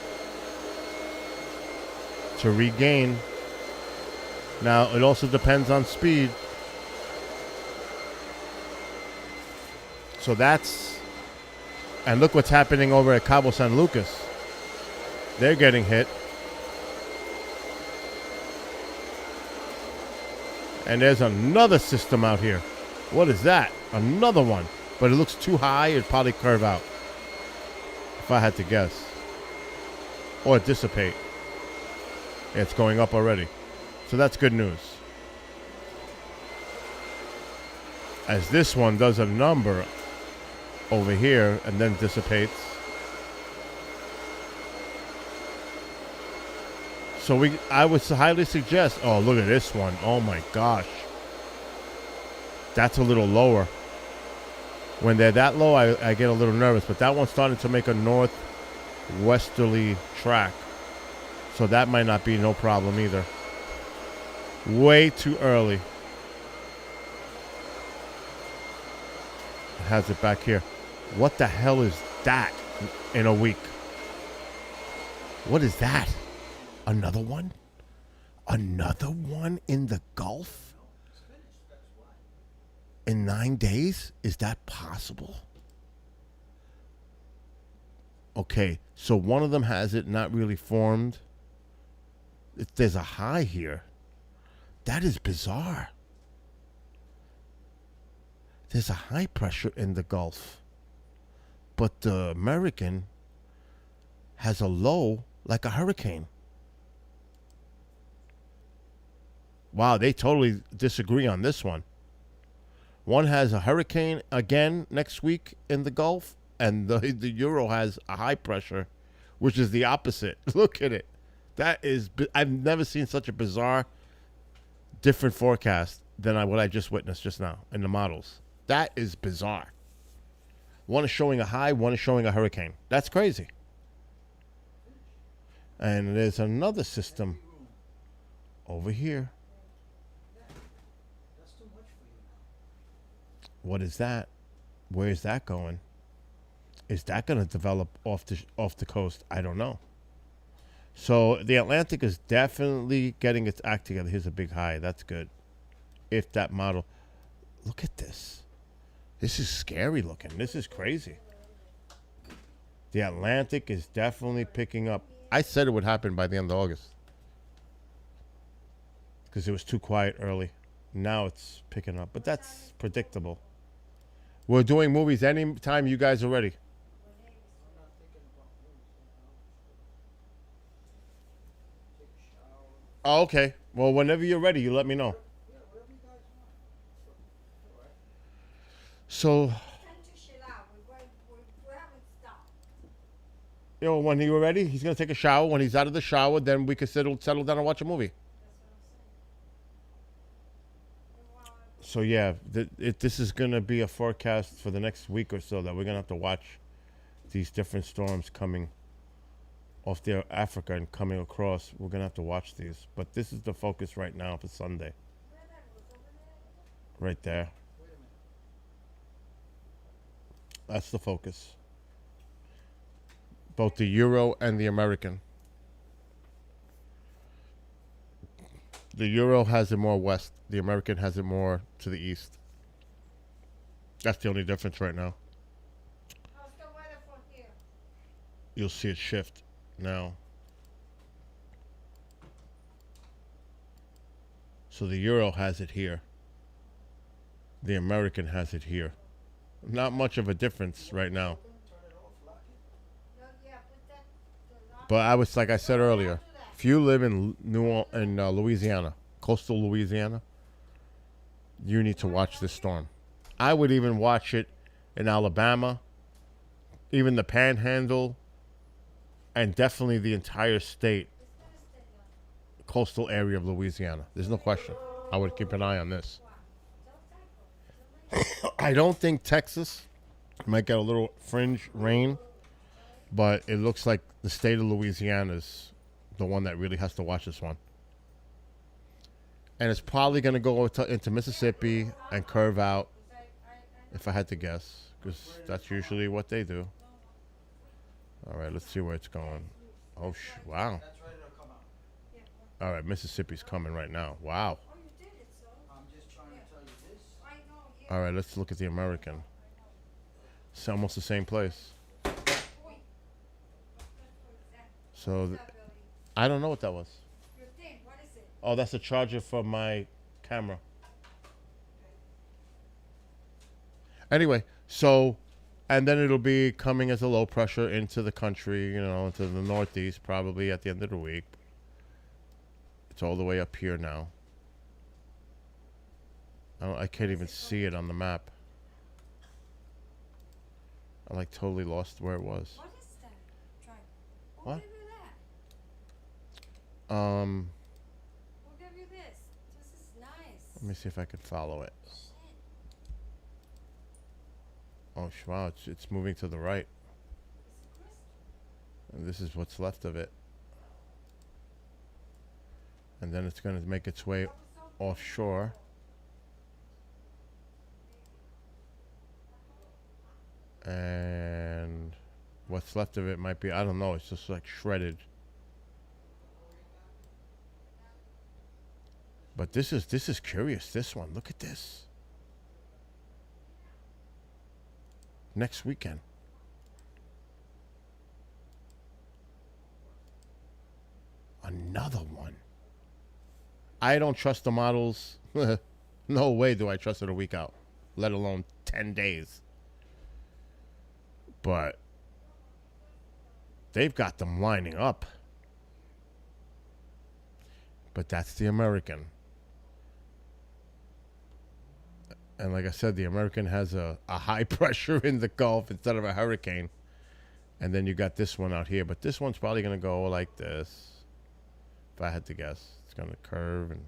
to regain. Now, it also depends on speed. So that's... And look what's happening over at Cabo San Lucas. They're getting hit. And there's another system out here. What is that? Another one. But it looks too high. It'd probably curve out, if I had to guess. Or dissipate. It's going up already. So that's good news. As this one does a number over here and then dissipates. So I would highly suggest, oh, look at this one. Oh my gosh. That's a little lower. When they're that low, I get a little nervous, but that one's starting to make a northwesterly track. So that might not be no problem either. Way too early. It has it back here. What the hell is that in a week? What is that? Another one? Another one in the Gulf? In 9 days? Is that possible? Okay, so one of them has it not really formed. There's a high here. That is bizarre. There's a high pressure in the Gulf. But the American has a low like a hurricane. Wow, they totally disagree on this one. One has a hurricane again next week in the Gulf, and the Euro has a high pressure, which is the opposite. Look at it. I've never seen such a bizarre, different forecast than what I just witnessed just now in the models. That is bizarre. One is showing a high, one is showing a hurricane. That's crazy. And there's another system over here. What is that? Where is that going? Is that going to develop off the coast? I don't know. So the Atlantic is definitely getting its act together. Here's a big high. That's good. If that model... Look at this. This is scary looking. This is crazy. The Atlantic is definitely picking up. I said it would happen by the end of August. Because it was too quiet early. Now it's picking up. But that's predictable. We're doing movies anytime you guys are ready. Oh, okay. Well, whenever you're ready, you let me know. So, when you're ready, he's going to take a shower. When he's out of the shower, then we can settle down and watch a movie. So, yeah, this is going to be a forecast for the next week or so that we're going to have to watch these different storms coming off there, Africa, and coming across. We're going to have to watch these. But this is the focus right now for Sunday. Right there. That's the focus. Both the Euro and the American. The Euro has it more west. The American has it more to the east. That's the only difference right now. How's the weather for here? You'll see it shift now. So the Euro has it here. The American has it here. Not much of a difference right now. But like I said earlier, if you live in Louisiana, coastal Louisiana, you need to watch this storm. I would even watch it in Alabama, even the Panhandle, and definitely the entire state, coastal area of Louisiana. There's no question. I would keep an eye on this. I don't think Texas might get a little fringe rain, but it looks like the state of Louisiana is the one that really has to watch this one. And it's probably going to go into Mississippi and curve out, if I had to guess, because that's usually what they do. All right, let's see where it's going. Oh, wow. All right, Mississippi's coming right now. Wow. All right, let's look at the American. It's almost the same place. So, I don't know what that was. Oh, that's a charger for my camera. Anyway, so, and then it'll be coming as a low pressure into the country, into the Northeast, probably at the end of the week. It's all the way up here now. I can't even see it on the map. I totally lost where it was. What is that? Try. What? Who gave you that? Who gave you this? This is nice. Let me see if I can follow it. Oh, wow, it's moving to the right. And this is what's left of it. And then it's going to make its way offshore. And what's left of it might be, I don't know, it's just like shredded. But this is curious, this one. Look at this. Next weekend. Another one. I don't trust the models. No way do I trust it a week out, let alone 10 days. But they've got them lining up. But that's the American. And like I said, the American has a high pressure in the Gulf instead of a hurricane. And then you got this one out here. But this one's probably going to go like this. If I had to guess. It's going to curve. And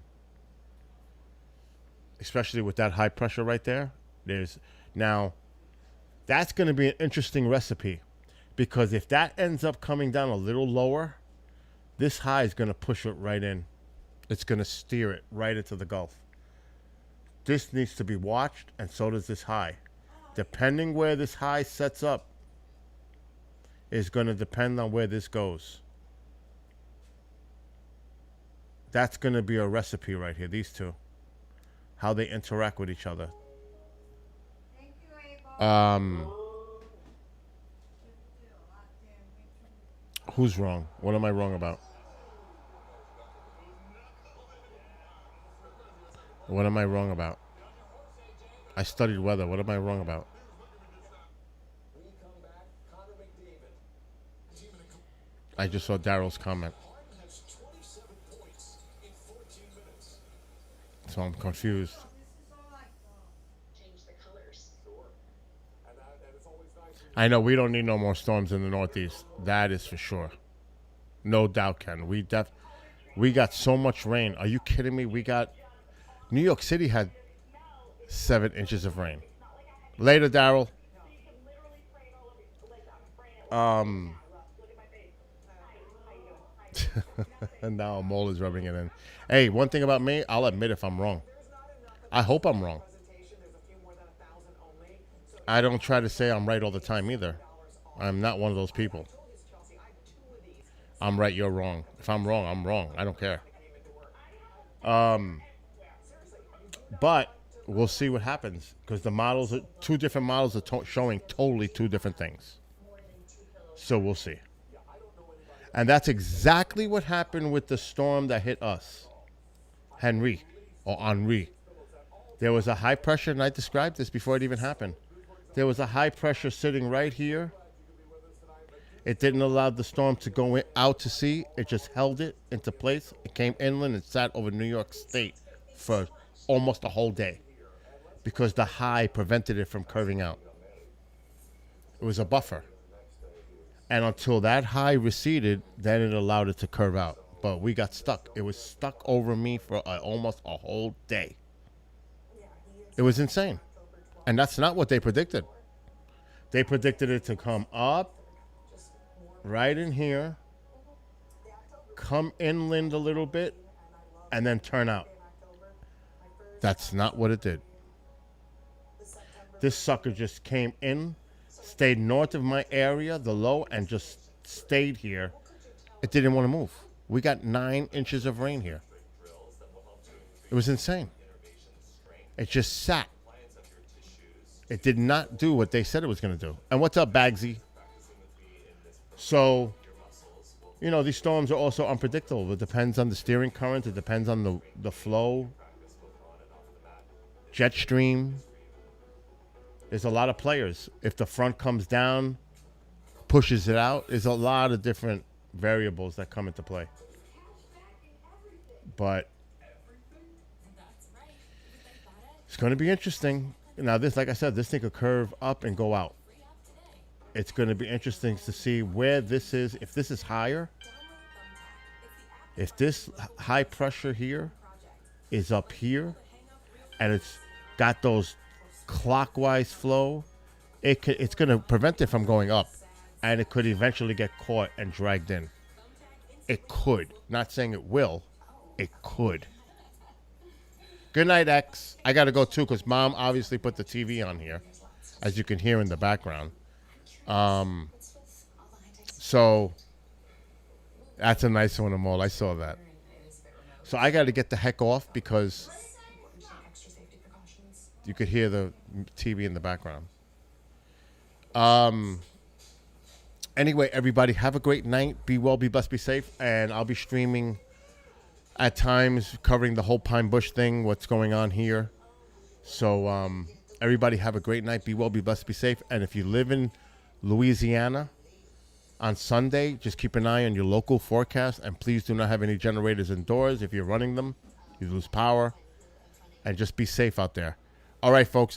especially with that high pressure right there. Now, that's going to be an interesting recipe. Because if that ends up coming down a little lower, this high is going to push it right in. It's going to steer it right into the Gulf. This needs to be watched, and so does this high. Depending where this high sets up is going to depend on where this goes. That's going to be a recipe right here, these two. How they interact with each other. Who's wrong? What am I wrong about? What am I wrong about? I studied weather. What am I wrong about? I just saw Daryl's comment. So I'm confused. I know we don't need no more storms in the Northeast. That is for sure. No doubt, Ken. We got so much rain. Are you kidding me? New York City had 7 inches of rain. Later, Daryl. And now a mole is rubbing it in. Hey, one thing about me, I'll admit if I'm wrong. I hope I'm wrong. I don't try to say I'm right all the time either. I'm not one of those people. I'm right, you're wrong. If I'm wrong, I'm wrong. I don't care. But we'll see what happens because the two different models are showing totally two different things. So we'll see. And that's exactly what happened with the storm that hit us. Henri. There was a high pressure, and I described this before it even happened. There was a high pressure sitting right here. It didn't allow the storm to go out to sea. It just held it into place. It came inland and sat over New York State for almost a whole day because the high prevented it from curving out. It was a buffer. And until that high receded, then it allowed it to curve out. But we got stuck. It was stuck over me for almost a whole day. It was insane. And that's not what they predicted. They predicted it to come up right in here, come inland a little bit, and then turn out. That's not what it did. This sucker just came in, stayed north of my area, the low, and just stayed here. It didn't want to move. We got 9 inches of rain here. It was insane. It just sat. It did not do what they said it was going to do. And what's up, Bagsy? So, these storms are also unpredictable. It depends on the steering current. It depends on the flow. Jet stream. There's a lot of players. If the front comes down, pushes it out, there's a lot of different variables that come into play. But it's going to be interesting. Now, this, like I said, this thing could curve up and go out. It's going to be interesting to see where this is. If this is higher, if this high pressure here is up here, and it's got those clockwise flow, it's going to prevent it from going up, and it could eventually get caught and dragged in. It could. Not saying it will. It could. Good night, X. I got to go, too, because Mom obviously put the TV on here, as you can hear in the background. So that's a nice one, Amol. I saw that. So I got to get the heck off because you could hear the TV in the background. Anyway, everybody, have a great night. Be well, be blessed, be safe. And I'll be streaming at times, covering the whole Pine Bush thing, what's going on here. So everybody have a great night. Be well, be blessed, be safe. And if you live in Louisiana on Sunday, just keep an eye on your local forecast. And please do not have any generators indoors. If you're running them, you lose power. And just be safe out there. All right, folks.